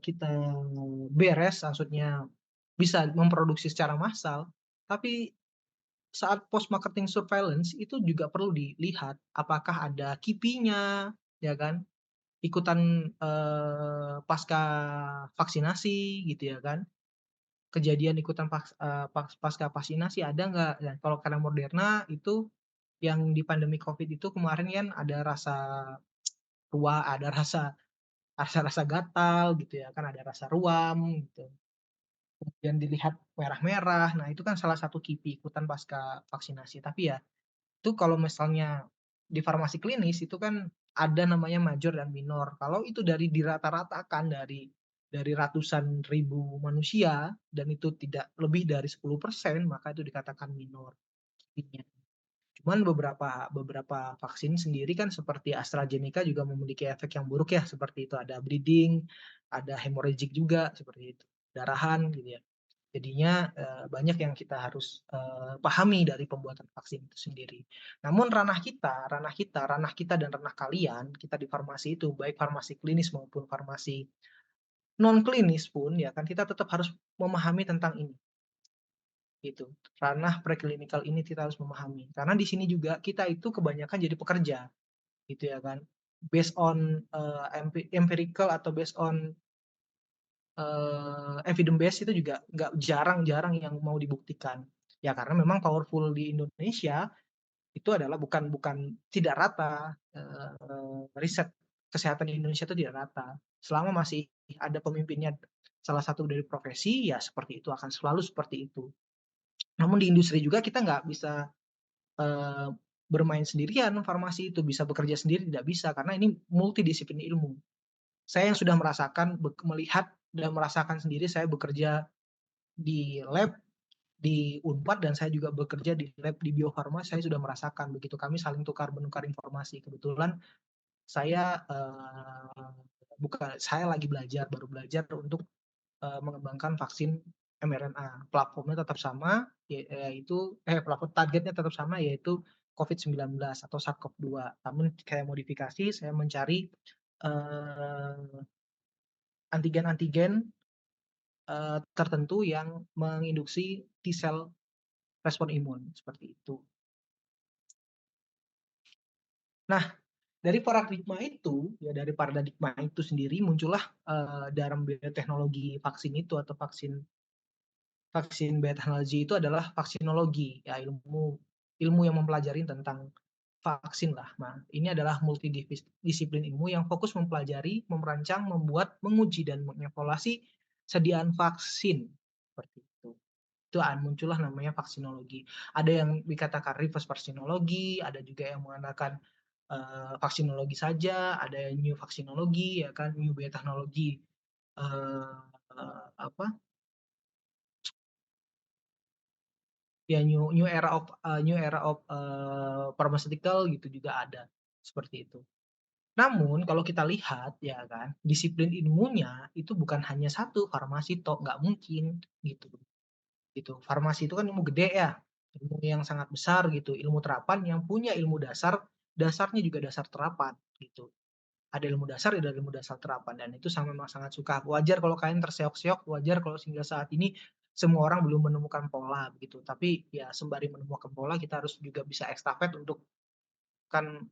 kita beres, maksudnya bisa memproduksi secara massal, tapi saat post marketing surveillance itu juga perlu dilihat apakah ada KIPI-nya, ya kan, ikutan, pasca vaksinasi gitu ya kan, kejadian ikutan pasca vaksinasi ada nggak. Dan kalau karena Moderna itu yang di pandemi Covid itu kemarin kan ada rasa ada rasa-rasa gatal gitu ya kan, ada rasa ruam gitu, kemudian dilihat merah-merah. Nah, itu kan salah satu KIPI ikutan pasca vaksinasi. Tapi ya, itu kalau misalnya di farmasi klinis itu kan ada namanya major dan minor. Kalau itu dari dirata-ratakan dari ratusan ribu manusia dan itu tidak lebih dari 10%, maka itu dikatakan minor kipinya. Cuman beberapa beberapa vaksin sendiri kan seperti AstraZeneca juga memiliki efek yang buruk ya, seperti itu ada bleeding, ada hemorrhagic juga seperti itu, darahan gitu ya. Jadinya, banyak yang kita harus, pahami dari pembuatan vaksin itu sendiri. Namun ranah kita dan ranah kalian, kita di farmasi itu, baik farmasi klinis maupun farmasi non klinis pun ya kan, kita tetap harus memahami tentang ini, gitu. Ranah preklinikal ini kita harus memahami. Karena di sini juga kita itu kebanyakan jadi pekerja, gitu ya kan. Based on, empirical atau based on, evidence base itu juga nggak jarang-jarang yang mau dibuktikan. Ya karena memang powerful di Indonesia itu adalah bukan bukan tidak rata, riset kesehatan di Indonesia itu tidak rata. Selama masih ada pemimpinnya salah satu dari profesi, ya seperti itu, akan selalu seperti itu. Namun di industri juga kita nggak bisa, eee, bermain sendirian farmasi itu, bisa bekerja sendiri tidak bisa, karena ini multidisiplin ilmu. Saya yang sudah merasakan, melihat dan merasakan sendiri, saya bekerja di lab di Unpad dan saya juga bekerja di lab di Bio Farma, saya sudah merasakan begitu kami saling tukar-menukar informasi. Kebetulan saya, saya lagi baru belajar untuk, mengembangkan vaksin mRNA. Platformnya tetap sama, yaitu platform targetnya tetap sama, yaitu COVID-19 atau SARS-CoV-2. Namun kayak modifikasi, saya mencari, antigen-antigen, tertentu yang menginduksi T-cell respon imun, seperti itu. Nah, dari paradigma itu sendiri muncullah, dalam bioteknologi vaksin itu atau vaksin vaksin bioteknologi itu adalah vaksinologi, ya ilmu ilmu yang mempelajari tentang vaksin lah. Nah, ini adalah disiplin ilmu yang fokus mempelajari, merancang, membuat, menguji, dan mengevaluasi sediaan vaksin, seperti itu. Itu muncullah namanya vaksinologi. Ada yang dikatakan reverse vaksinologi, ada juga yang mengatakan, vaksinologi saja, ada yang new vaksinologi ya kan, new bioteknologi, eee, apa, ya new era of, pharmaceutical gitu juga ada, seperti itu. Namun kalau kita lihat ya kan, disiplin ilmunya itu bukan hanya satu, farmasi toh, nggak mungkin gitu. Gitu. Farmasi itu kan ilmu gede ya, ilmu yang sangat besar gitu, ilmu terapan yang punya ilmu dasar, dasarnya juga dasar terapan gitu. Ada ilmu dasar, ada ilmu dasar terapan dan itu memang sangat suka. Wajar kalau kalian terseok-seok, wajar kalau hingga saat ini semua orang belum menemukan pola begitu. Tapi ya sembari menemukan pola kita harus juga bisa estafet untuk kan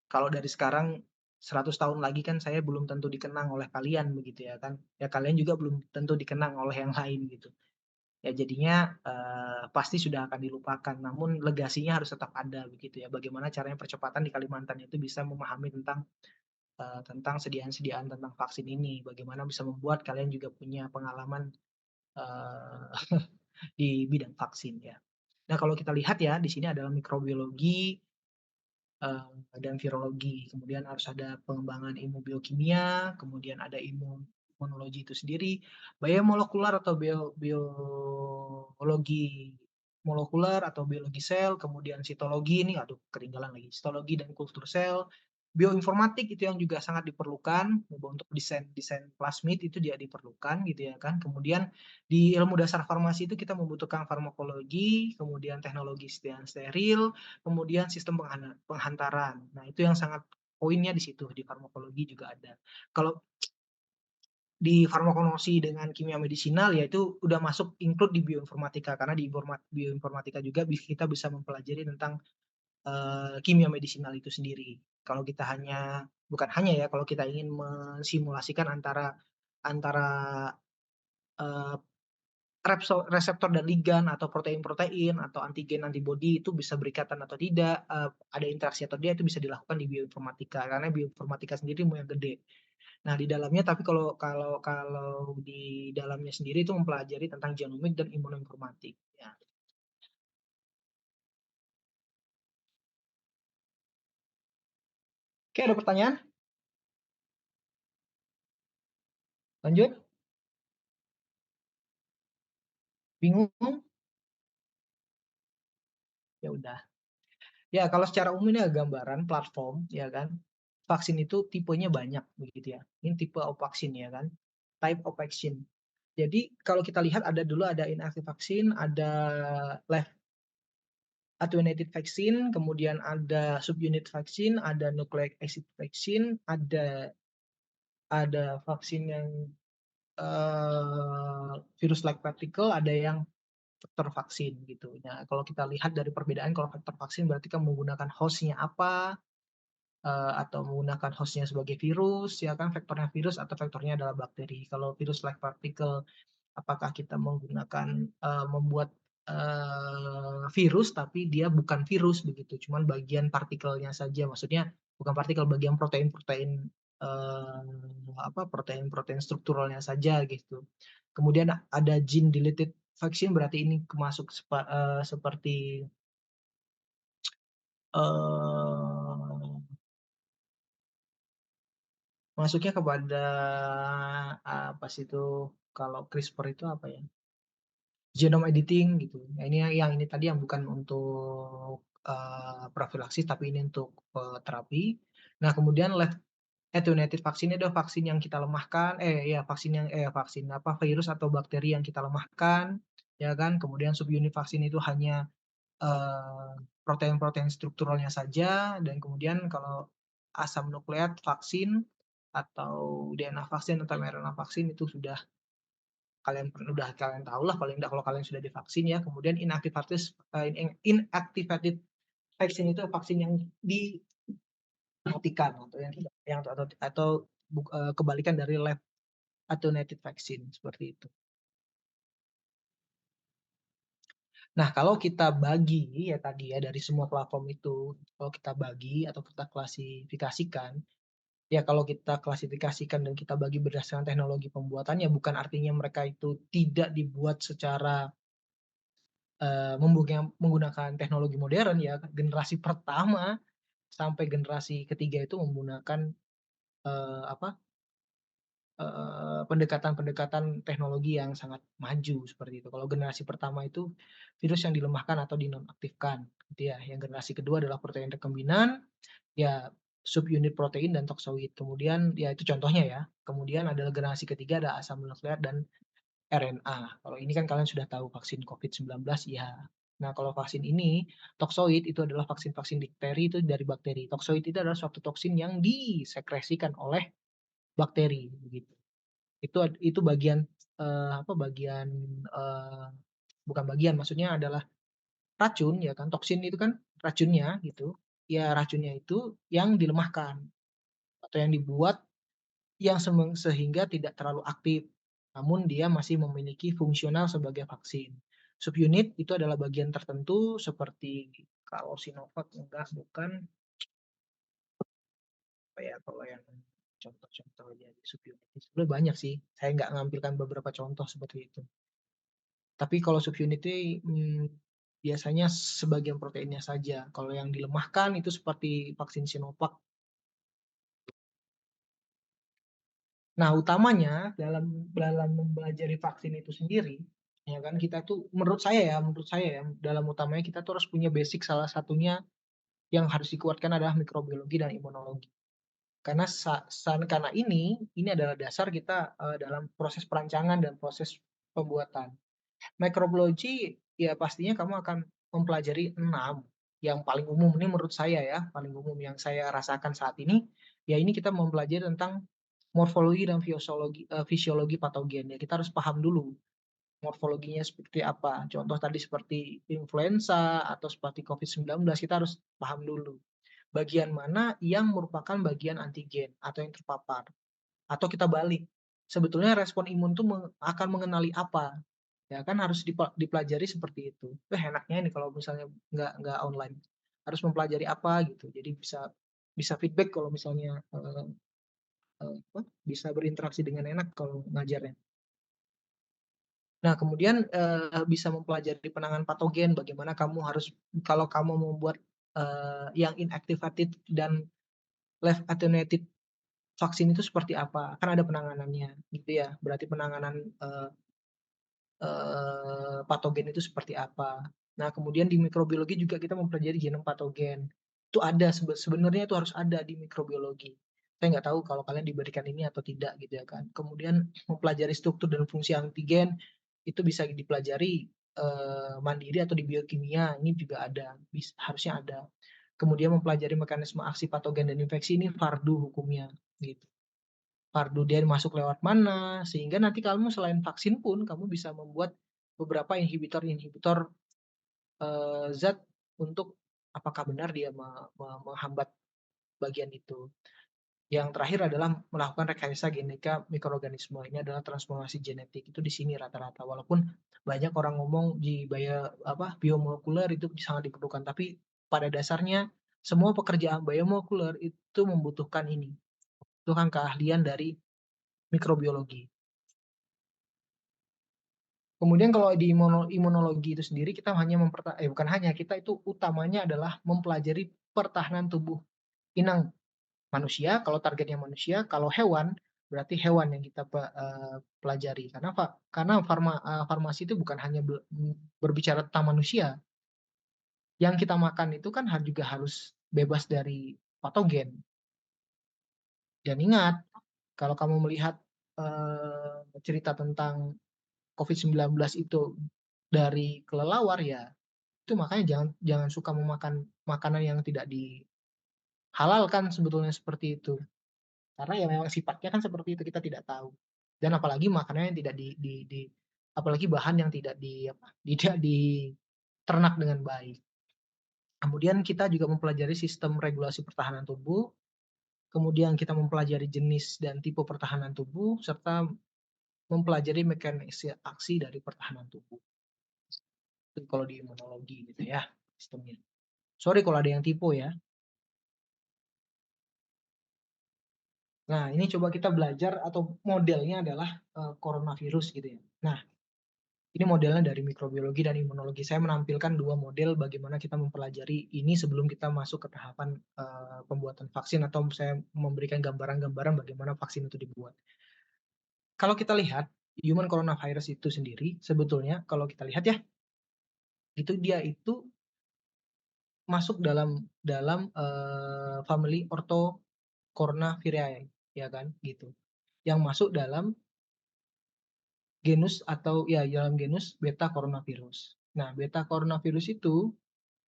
kalau dari sekarang 100 tahun lagi kan saya belum tentu dikenang oleh kalian begitu ya kan. Ya kalian juga belum tentu dikenang oleh yang lain gitu. Ya jadinya, pasti sudah akan dilupakan, namun legasinya harus tetap ada begitu ya. Bagaimana caranya percepatan di Kalimantan itu bisa memahami tentang sediaan-sediaan tentang vaksin ini, bagaimana bisa membuat kalian juga punya pengalaman, eee, di bidang vaksin ya. Nah kalau kita lihat ya di sini adalah mikrobiologi, dan virologi, kemudian harus ada pengembangan ilmu biokimia, kemudian ada ilmu imunologi itu sendiri, biomolekular atau biologi molekuler atau biologi sel, kemudian sitologi ini aduh ketinggalan lagi, sitologi dan kultur sel, bioinformatik itu yang juga sangat diperlukan, untuk desain desain plasmid itu dia diperlukan gitu ya kan. Kemudian di ilmu dasar farmasi itu kita membutuhkan farmakologi, kemudian teknologi steril, kemudian sistem penghantaran. Nah, itu yang sangat poinnya di situ, di farmakologi juga ada. Kalau di farmakognosi dengan kimia medisinal, ya itu udah masuk include di bioinformatika, karena di bioinformatika juga kita bisa mempelajari tentang, kimia medisinal itu sendiri. Kalau kita bukan hanya ya, kalau kita ingin mensimulasikan antara antara, eee, reseptor dan ligan atau protein-protein atau antigen antibodi itu bisa berikatan atau tidak, ada interaksi atau tidak, itu bisa dilakukan di bioinformatika, karena bioinformatika sendiri ilmu yang gede. Nah, di dalamnya tapi kalau di dalamnya sendiri itu mempelajari tentang genomik dan imunoinformatik, ya. Oke, ada pertanyaan? Lanjut? Bingung? Ya udah. Ya, kalau secara umum ini gambaran platform, ya kan. Vaksin itu tipenya banyak begitu ya. Ini tipe of vaksin ya kan, type of vaksin. Jadi kalau kita lihat ada inactive vaksin, ada live attenuated vaksin, kemudian ada subunit vaksin, ada nucleic acid vaksin, ada vaksin yang, virus like particle, ada yang vektor vaksin gitu. Nah, kalau kita lihat dari perbedaan, kalau vektor vaksin berarti kan menggunakan host-nya apa, atau menggunakan host-nya sebagai virus, ya kan, vektornya virus atau vektornya adalah bakteri. Kalau virus like particle, apakah kita menggunakan, membuat, virus tapi dia bukan virus begitu, cuman bagian partikelnya saja, maksudnya bukan partikel, bagian protein-protein, protein-protein strukturalnya saja gitu. Kemudian ada gene deleted vaccine, berarti ini seperti, eee, masuknya kepada apa sih itu, kalau CRISPR itu apa ya? Genome editing gitu. Nah, ini yang ini tadi yang bukan untuk, profilaksis, tapi ini untuk, terapi. Nah, kemudian live attenuated vaksin ini adalah vaksin yang kita lemahkan, vaksin apa, virus atau bakteri yang kita lemahkan, ya kan. Kemudian subunit vaksin itu hanya, protein-protein strukturalnya saja, dan kemudian kalau asam nukleat vaksin atau DNA vaksin atau mRNA vaksin itu udah kalian tahulah paling enggak kalau kalian sudah divaksin ya. Kemudian inactivated vaksin itu vaksin yang dimatikan atau yang tidak yang atau kebalikan dari live attenuated vaksin, seperti itu. Nah, kalau kita bagi ya tadi ya dari semua platform itu, kalau kita bagi atau kita klasifikasikan, ya kalau kita klasifikasikan dan kita bagi berdasarkan teknologi pembuatannya, bukan artinya mereka itu tidak dibuat secara, menggunakan teknologi modern ya. Generasi pertama sampai generasi ketiga itu menggunakan, apa, pendekatan-pendekatan teknologi yang sangat maju seperti itu. Kalau generasi pertama itu virus yang dilemahkan atau dinonaktifkan gitu ya. Yang generasi kedua adalah protein rekombinan, ya subunit protein dan toksoid. Kemudian ya itu contohnya ya. Kemudian adalah generasi ketiga ada asam nukleat dan RNA. Kalau ini kan kalian sudah tahu vaksin COVID-19 ya. Nah, kalau vaksin ini, toksoid itu adalah vaksin-vaksin difteri itu dari bakteri. Toksoid itu adalah suatu toksin yang disekresikan oleh bakteri begitu. Itu bagian, bagian, eee, bukan bagian, maksudnya adalah racun ya kan, toksin itu kan racunnya gitu. Ya racunnya itu yang dilemahkan atau yang dibuat yang sehingga tidak terlalu aktif, namun dia masih memiliki fungsional sebagai vaksin. Subunit itu adalah bagian tertentu seperti kalau Sinovac enggak, bukan, apa ya, kalau yang contoh-contohnya di subunit sebenarnya banyak sih, saya nggak ngampilkan beberapa contoh seperti itu. Tapi kalau subunit ini, biasanya sebagian proteinnya saja, kalau yang dilemahkan itu seperti vaksin Sinovac. Nah, utamanya dalam mempelajari vaksin itu sendiri, ya kan, kita tuh menurut saya ya, dalam utamanya kita tuh harus punya basic, salah satunya yang harus dikuatkan adalah mikrobiologi dan imunologi. Karena karena ini adalah dasar kita, dalam proses perancangan dan proses pembuatan. Mikrobiologi, ya pastinya kamu akan mempelajari 6. yang paling umum ini menurut saya ya, paling umum yang saya rasakan saat ini, ya ini kita mempelajari tentang morfologi dan fisiologi patogen ya. Kita harus paham dulu morfologinya seperti apa. Contoh tadi seperti influenza atau seperti COVID-19, kita harus paham dulu bagian mana yang merupakan bagian antigen atau yang terpapar. Atau kita balik, sebetulnya respon imun tuh akan mengenali apa, ya kan harus dipelajari seperti itu. Enaknya ini kalau misalnya nggak online, harus mempelajari apa gitu. Jadi bisa bisa feedback kalau misalnya, bisa berinteraksi dengan enak kalau ngajarnya. Nah kemudian, bisa mempelajari penanganan patogen, bagaimana kamu harus kalau kamu membuat, yang inactivated dan live attenuated vaksin itu seperti apa, kan ada penanganannya gitu ya. Berarti penanganan, patogen itu seperti apa. Nah, kemudian di mikrobiologi juga kita mempelajari genom patogen. Itu ada sebenarnya itu harus ada di mikrobiologi. Saya nggak tahu kalau kalian diberikan ini atau tidak gitu ya kan. Kemudian mempelajari struktur dan fungsi antigen, itu bisa dipelajari, mandiri atau di biokimia, ini juga ada, harusnya ada. Kemudian mempelajari mekanisme aksi patogen dan infeksi, ini fardu hukumnya, gitu. Fardu dia masuk lewat mana, sehingga nanti kamu selain vaksin pun kamu bisa membuat beberapa inhibitor-inhibitor, zat untuk apakah benar dia menghambat bagian itu. Yang terakhir adalah melakukan rekayasa genetika mikroorganisme, ini adalah transformasi genetik, itu di sini rata-rata. Walaupun banyak orang ngomong di biomolekuler itu sangat diperlukan, tapi pada dasarnya semua pekerjaan biomolekuler itu membutuhkan ini, membutuhkan keahlian dari mikrobiologi. Kemudian kalau di imunologi itu sendiri kita bukan hanya, kita itu utamanya adalah mempelajari pertahanan tubuh inang manusia, kalau targetnya manusia, kalau hewan berarti hewan yang kita pelajari. Karena farmasi itu bukan hanya berbicara tentang manusia, yang kita makan itu kan juga harus bebas dari patogen. Dan ingat, kalau kamu melihat, cerita tentang COVID-19 itu dari kelelawar ya, itu makanya jangan jangan suka memakan makanan yang tidak dihalalkan sebetulnya seperti itu. Karena ya memang sifatnya kan seperti itu, kita tidak tahu. Dan apalagi makanan yang tidak apalagi bahan yang tidak diternak dengan baik. Kemudian kita juga mempelajari sistem regulasi pertahanan tubuh, kemudian kita mempelajari jenis dan tipe pertahanan tubuh, serta mempelajari mekanisme aksi dari pertahanan tubuh. Itu kalau di imunologi gitu ya, sistemnya. Sorry kalau ada yang tipe ya. Nah, ini coba kita belajar atau modelnya adalah, coronavirus gitu ya. Nah, ini modelnya dari mikrobiologi dan imunologi. Saya menampilkan 2 model bagaimana kita mempelajari ini sebelum kita masuk ke tahapan, pembuatan vaksin atau saya memberikan gambaran-gambaran bagaimana vaksin itu dibuat. Kalau kita lihat, human coronavirus itu sendiri sebetulnya kalau kita lihat ya, dia itu masuk dalam family Orthocoronavirinae, ya kan, gitu. Yang masuk dalam genus atau ya dalam genus Beta coronavirus. Nah, Beta coronavirus itu,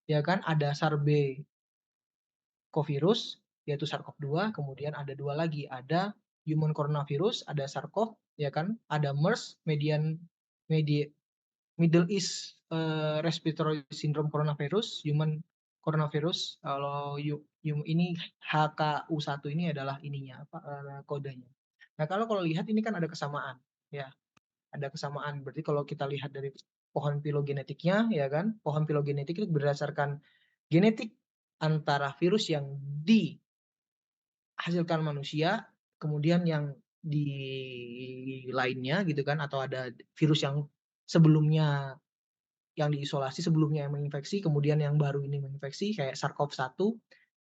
ya kan, ada Sarbecovirus, yaitu SARS-CoV-2, kemudian ada 2 lagi, ada human coronavirus, ada SARS-CoV, ya kan, ada MERS, Middle East, Respiratory Syndrome Coronavirus, Human Coronavirus. Kalau ini HKU1 ini adalah ininya, kodenya. Nah, kalau lihat ini kan ada kesamaan, ya, ada kesamaan. Berarti kalau kita lihat dari pohon filogenetiknya, ya kan, pohon filogenetik itu berdasarkan genetik antara virus yang dihasilkan manusia, kemudian yang di lainnya gitu kan, atau ada virus yang sebelumnya yang diisolasi sebelumnya yang menginfeksi, kemudian yang baru ini menginfeksi kayak SARS-CoV-1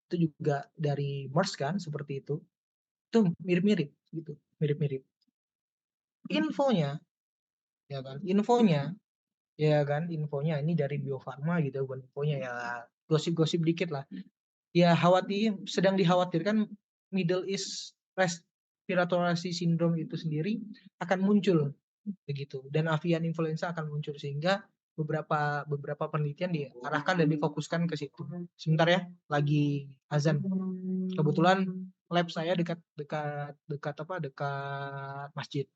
itu juga dari MERS kan seperti itu. Itu mirip-mirip gitu, mirip-mirip. Infonya, ya kan, infonya ini dari Bio Farma gitu, bukan infonya ya gosip-gosip dikit lah. Ya sedang dikhawatirkan Middle East Respiratory Syndrome itu sendiri akan muncul begitu, dan avian influenza akan muncul, sehingga beberapa beberapa penelitian diarahkan dan difokuskan ke situ. Sebentar ya, lagi azan. Kebetulan lab saya dekat dekat dekat apa, dekat masjid.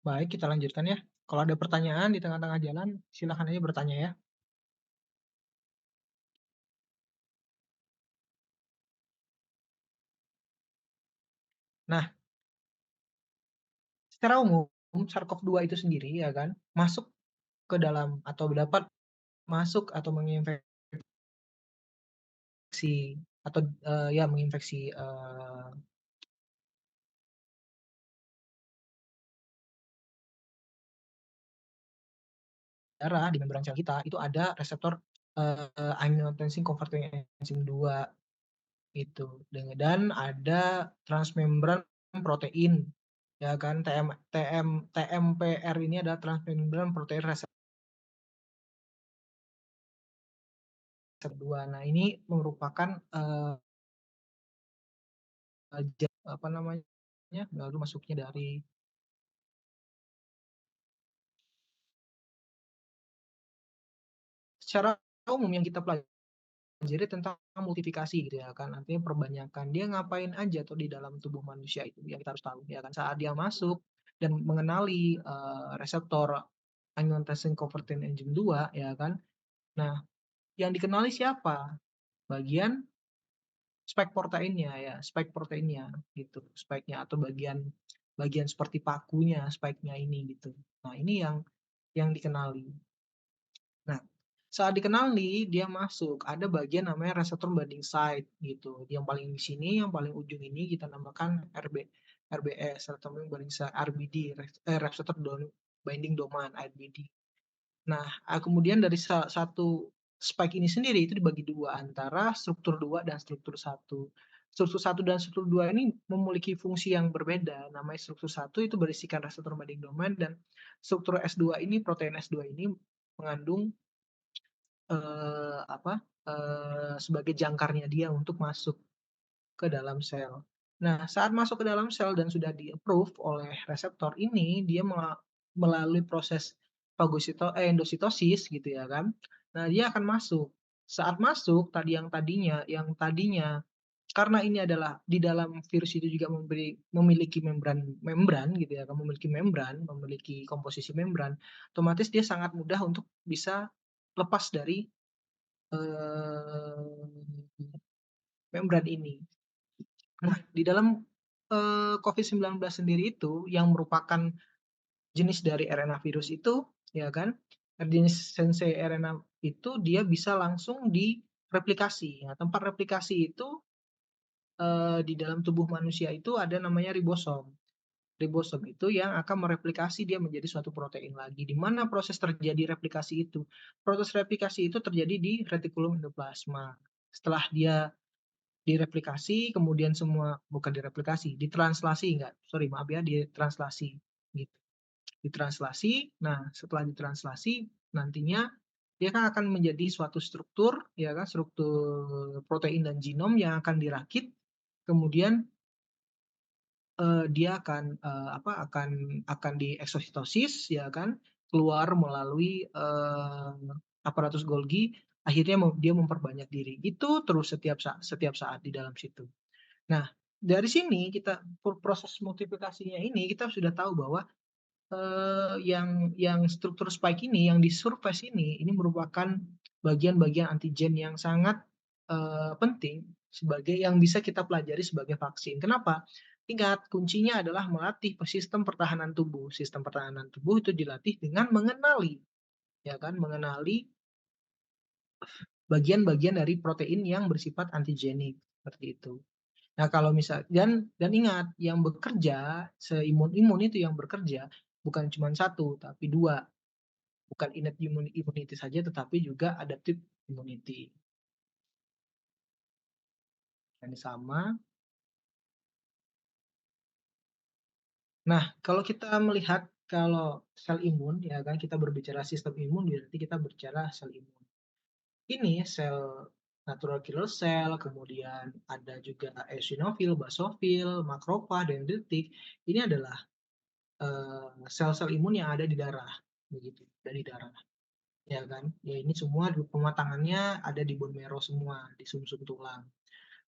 Baik, kita lanjutkan ya. Kalau ada pertanyaan di tengah-tengah jalan, silakan aja bertanya ya. Nah, secara umum SARS-CoV-2 itu sendiri ya kan, masuk ke dalam atau dapat masuk atau menginfeksi atau, ya menginfeksi, darah di membran sel kita, itu ada reseptor, angiotensin converting enzim 2 itu, dan ada transmembran protein, ya kan, TMPR ini adalah transmembran protein reseptor 2. Nah, ini merupakan, apa namanya, baru masuknya dari secara umum yang kita pelajari tentang multiplikasi gitu ya kan, artinya perbanyakan dia ngapain aja tuh di dalam tubuh manusia itu yang kita harus tahu ya kan, saat dia masuk dan mengenali, reseptor angiotensin converting enzim 2 ya kan. Nah, yang dikenali siapa? Bagian spike proteinnya ya, spike proteinnya gitu, spike-nya atau bagian bagian seperti pakunya spike-nya ini gitu. Nah, ini yang dikenali. Nah, saat dikenali dia masuk, ada bagian namanya reseptor binding site gitu. Yang paling di sini, yang paling ujung ini kita namakan RBS, reseptor binding site, RBD, reseptor binding domain, RBD. Nah, kemudian dari satu spike ini sendiri itu dibagi dua antara struktur 2 dan struktur 1. struktur satu dan struktur 2 ini memiliki fungsi yang berbeda. Namanya struktur satu itu berisikan reseptor binding domain dan struktur S2 ini, protein S2 ini mengandung, apa, sebagai jangkarnya dia untuk masuk ke dalam sel. Nah, saat masuk ke dalam sel dan sudah di-approve oleh reseptor ini, dia melalui proses endositosis gitu ya kan. Nah, dia akan masuk. Saat masuk yang tadinya karena ini adalah di dalam virus itu juga memiliki membran gitu ya kan, memiliki komposisi membran, otomatis dia sangat mudah untuk bisa lepas dari, eee, membran ini. Nah, di dalam, COVID-19 sendiri itu yang merupakan jenis dari RNA virus itu, ya kan, jenis sense RNA itu dia bisa langsung direplikasi. Nah, tempat replikasi itu, di dalam tubuh manusia itu ada namanya ribosom. Ribosom itu yang akan mereplikasi dia menjadi suatu protein lagi. Di mana proses terjadi replikasi itu? Proses replikasi itu terjadi di retikulum endoplasma. Setelah dia direplikasi, kemudian semua bukan direplikasi, ditranslasi enggak, sorry maaf ya, ditranslasi, gitu. Ditranslasi, nah setelah ditranslasi, nantinya dia kan akan menjadi suatu struktur, ya kan, struktur protein dan genom yang akan dirakit, kemudian, dia akan, apa, akan dieksositosis, ya kan, keluar melalui, aparatus Golgi, akhirnya dia memperbanyak diri. Itu terus setiap saat di dalam situ. Nah, dari sini proses multiplikasinya ini kita sudah tahu bahwa, yang struktur spike ini, yang di surface ini merupakan bagian-bagian antigen yang sangat, penting sebagai yang bisa kita pelajari sebagai vaksin. Kenapa? Ingat, kuncinya adalah melatih sistem pertahanan tubuh. Sistem pertahanan tubuh itu dilatih dengan mengenali, ya kan, mengenali bagian-bagian dari protein yang bersifat antigenik, seperti itu. Nah, kalau misal dan ingat yang bekerja, seimun-imun itu yang bekerja bukan cuma satu tapi dua, bukan innate immunity saja tetapi juga adaptive immunity. Yang sama. Nah, kalau kita melihat kalau sel imun ya kan, kita berbicara sistem imun berarti kita berbicara sel imun. Ini sel natural killer cell, kemudian ada juga eosinofil, basofil, makrofag, dendritik. Ini adalah sel-sel imun yang ada di darah, begitu, dari darah, ya kan. Ya ini semua pematangannya ada di bone marrow semua, di sumsum tulang.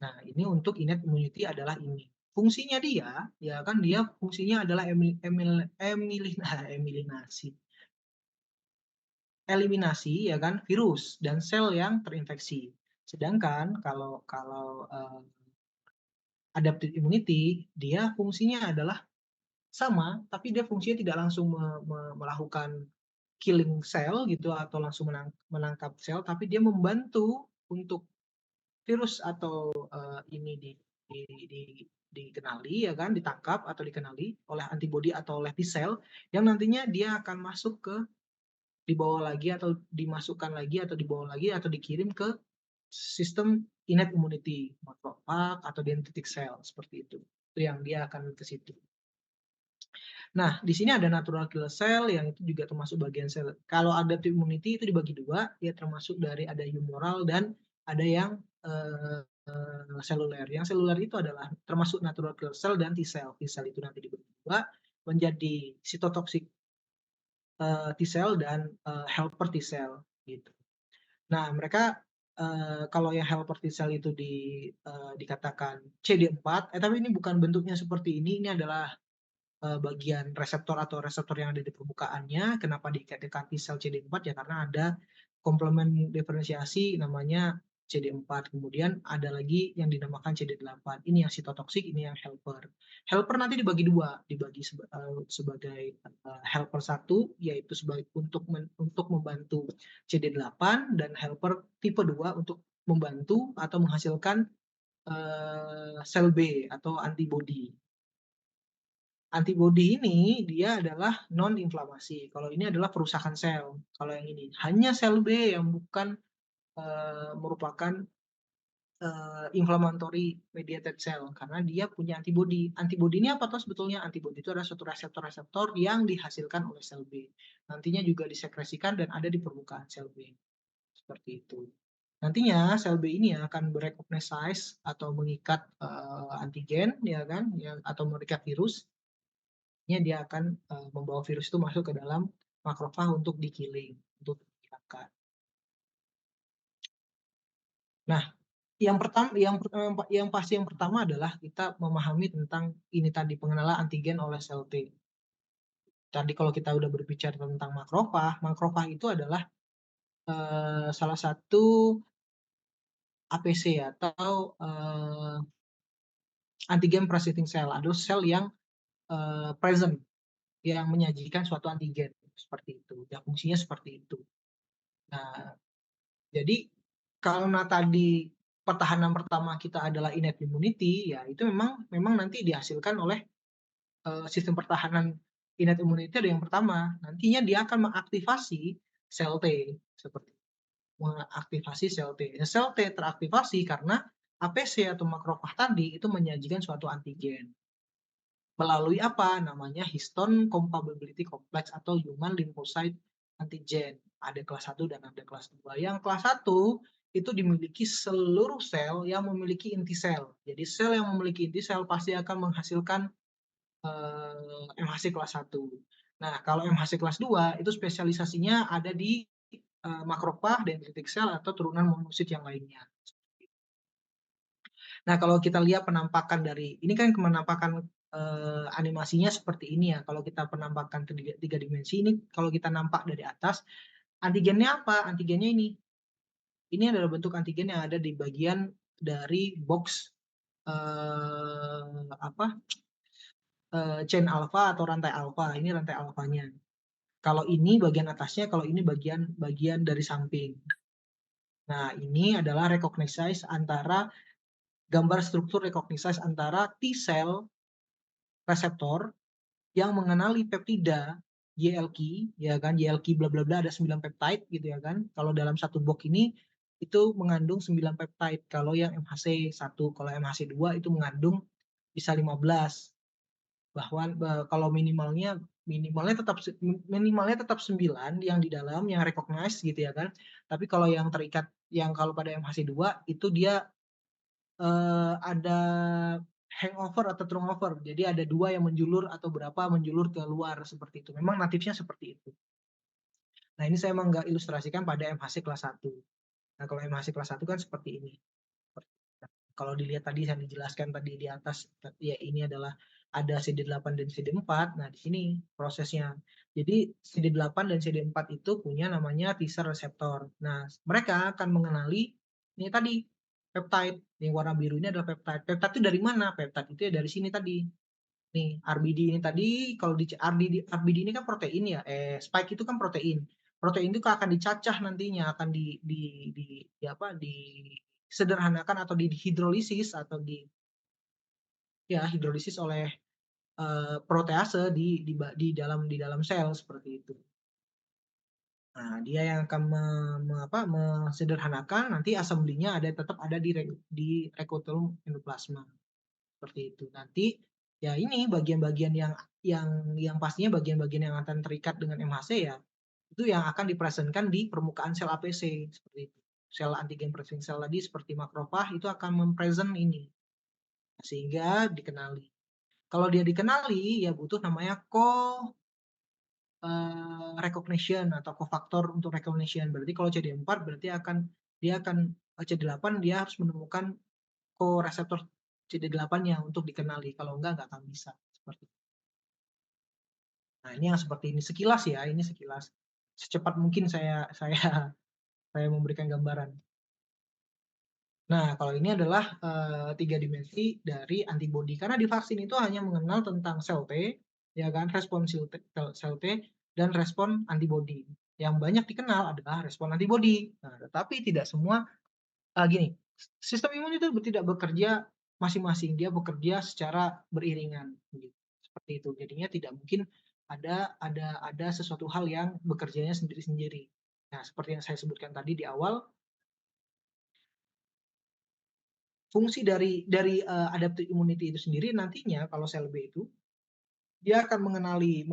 Nah, ini untuk innate immunity adalah ini. Fungsinya dia, ya kan, dia fungsinya adalah emilinasi, eliminasi ya kan virus dan sel yang terinfeksi. Sedangkan kalau kalau adaptive immunity, dia fungsinya adalah sama, tapi dia fungsinya tidak langsung melakukan killing cell gitu atau langsung menangkap sel, tapi dia membantu untuk virus atau, ini di di dikenali ya kan, ditangkap atau dikenali oleh antibodi atau oleh T-cell yang nantinya dia akan masuk ke dibawa lagi atau dimasukkan lagi atau dibawa lagi atau dikirim ke sistem innate immunity, macrophage atau dendritic cell seperti itu. Itu yang dia akan ke situ. Nah, di sini ada natural killer cell yang itu juga termasuk bagian sel. Kalau adaptive immunity itu dibagi dua, ya termasuk dari ada humoral dan ada yang seluler. Yang seluler itu adalah termasuk natural killer cell dan T-cell. T-cell itu nanti dibagi dua menjadi cytotoxic T-cell dan helper T-cell gitu. Nah, mereka kalau yang helper T-cell itu dikatakan CD4, tapi ini bukan bentuknya seperti ini adalah bagian reseptor atau reseptor yang ada di permukaannya. Kenapa dikatakan T-cell CD4? Ya karena ada komplement diferensiasi namanya CD4. Kemudian ada lagi yang dinamakan CD8. Ini yang sitotoksik, ini yang helper. Helper nanti dibagi dua, dibagi sebagai helper 1 yaitu untuk membantu CD8 dan helper tipe 2 untuk membantu atau menghasilkan sel B atau antibodi. Antibodi ini dia adalah non inflamasi. Kalau ini adalah perusakan sel. Kalau yang ini hanya sel B yang bukan merupakan inflammatory mediated cell karena dia punya antibodi. Antibodi ini apa tuh sebetulnya? Antibodi itu adalah suatu reseptor-reseptor yang dihasilkan oleh sel B. Nantinya juga disekresikan dan ada di permukaan sel B. Seperti itu. Nantinya sel B ini akan berecognize atau mengikat antigen, ya kan, atau mengikat virus. Dia akan membawa virus itu masuk ke dalam makrofag untuk di-killing, untuk dihilangkan. Nah, yang pertama adalah kita memahami tentang ini tadi, pengenalan antigen oleh sel T. Tadi kalau kita udah berbicara tentang makrofag itu adalah salah satu APC atau antigen presenting cell, atau sel yang present, yang menyajikan suatu antigen seperti itu, yang fungsinya seperti itu. Nah, jadi karena tadi pertahanan pertama kita adalah innate immunity, ya itu memang nanti dihasilkan oleh sistem pertahanan innate immunity ada yang pertama. Nantinya dia akan mengaktifasi sel T, seperti mengaktifasi sel T. Nah, sel T teraktivasi karena APC atau makrofag tadi itu menyajikan suatu antigen. Melalui apa? Namanya histone compatibility complex atau human lymphocyte antigen. Ada kelas 1 dan ada kelas 2. Yang kelas 1 itu dimiliki seluruh sel yang memiliki inti sel. Jadi sel yang memiliki inti sel pasti akan menghasilkan MHC kelas 1. Nah, kalau MHC kelas 2 itu spesialisasinya ada di makrofag, dendritic cell atau turunan monosit yang lainnya. Nah, kalau kita lihat penampakan dari ini kan penampakan animasinya seperti ini ya. Kalau kita penampakan tiga dimensi ini, kalau kita nampak dari atas, antigennya apa? Antigennya ini. Ini adalah bentuk antigen yang ada di bagian dari box chain alpha atau rantai alpha. Ini rantai alfanya. Kalau ini bagian atasnya, kalau ini bagian dari samping. Nah, ini adalah recognize antara gambar struktur recognize antara T cell reseptor yang mengenali peptida YLK, ya kan, YLK bla bla bla, ada 9 peptide gitu ya kan. Kalau dalam satu box ini itu mengandung 9 peptide. Kalau yang MHC1, kalau MHC2 itu mengandung bisa 15. Bahwa kalau minimalnya tetap 9 yang di dalam yang recognize gitu ya kan. Tapi kalau yang terikat, yang kalau pada MHC2 itu dia ada hangover atau turnover. Jadi ada 2 yang menjulur atau berapa menjulur ke luar seperti itu. Memang natifnya seperti itu. Nah, ini saya memang nggak ilustrasikan pada MHC kelas 1. Nah, kalau MHC kelas 1 kan seperti ini. Kalau dilihat tadi yang dijelaskan tadi di atas, ya ini adalah ada CD8 dan CD4. Nah, di sini prosesnya. Jadi CD8 dan CD4 itu punya namanya T-cell receptor. Nah, mereka akan mengenali ini tadi peptide. Yang warna biru ini adalah peptide. Peptide itu dari mana? Peptide itu ya dari sini tadi. Nih, RBD ini tadi, kalau di RBD ini kan protein ya. Spike itu kan protein. Protein itu akan dicacah nantinya, akan disederhanakan atau dihidrolisis atau hidrolisis oleh protease di dalam sel seperti itu. Nah, dia yang akan mesederhanakan, nanti assemble-nya tetap ada di reticulum endoplasma seperti itu. Nanti ya ini bagian-bagian yang pastinya bagian-bagian yang akan terikat dengan MHC ya itu yang akan dipresentkan di permukaan sel APC seperti itu. Sel antigen presenting cell tadi seperti makrofag itu akan mempresent ini sehingga dikenali. Kalau dia dikenali ya butuh namanya recognition atau cofactor untuk recognition. Berarti kalau CD4 berarti dia akan CD8 dia harus menemukan co-reseptor CD8-nya untuk dikenali. Kalau enggak akan bisa. Seperti itu. Nah, ini yang seperti ini sekilas ya, ini sekilas. Secepat mungkin saya memberikan gambaran. Nah, kalau ini adalah 3 dimensi dari antibodi. Karena di vaksin itu hanya mengenal tentang sel T, ya kan, respon sel T dan respon antibodi. Yang banyak dikenal adalah respon antibodi. Nah, tetapi tidak semua gini, sistem imun itu tidak bekerja masing-masing, dia bekerja secara beriringan, gitu. Seperti itu. Jadinya tidak mungkin ada sesuatu hal yang bekerjanya sendiri-sendiri. Nah, seperti yang saya sebutkan tadi di awal, fungsi dari adaptive immunity itu sendiri nantinya kalau sel B itu, dia akan mengenali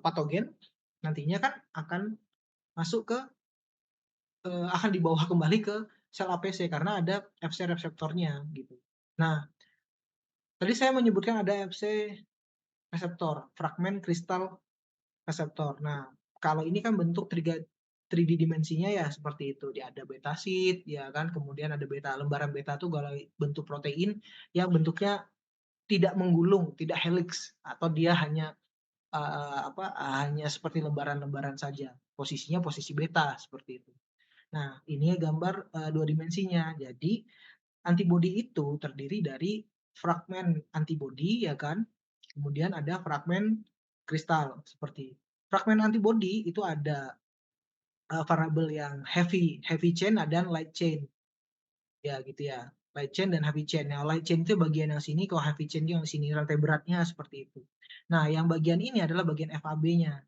patogen, nantinya kan akan masuk akan dibawa kembali ke sel APC karena ada Fc reseptornya gitu. Nah, tadi saya menyebutkan ada Fc reseptor, fragmen kristal reseptor. Nah, kalau ini kan bentuk 3D dimensinya ya seperti itu. Dia ada beta sheet ya kan, kemudian ada lembaran beta tuh kalau bentuk protein yang bentuknya tidak menggulung, tidak helix atau dia hanya seperti lembaran-lembaran saja. Posisinya posisi beta seperti itu. Nah, ini gambar 2 dimensinya. Jadi antibodi itu terdiri dari fragmen antibodi ya kan, kemudian ada fragmen kristal seperti fragmen antibodi itu ada variabel yang heavy chain dan light chain, ya gitu ya. Light chain dan heavy chain. Nah, light chain itu bagian yang sini, kalau heavy chain itu yang sini, rantai beratnya seperti itu. Nah, yang bagian ini adalah bagian FAB-nya.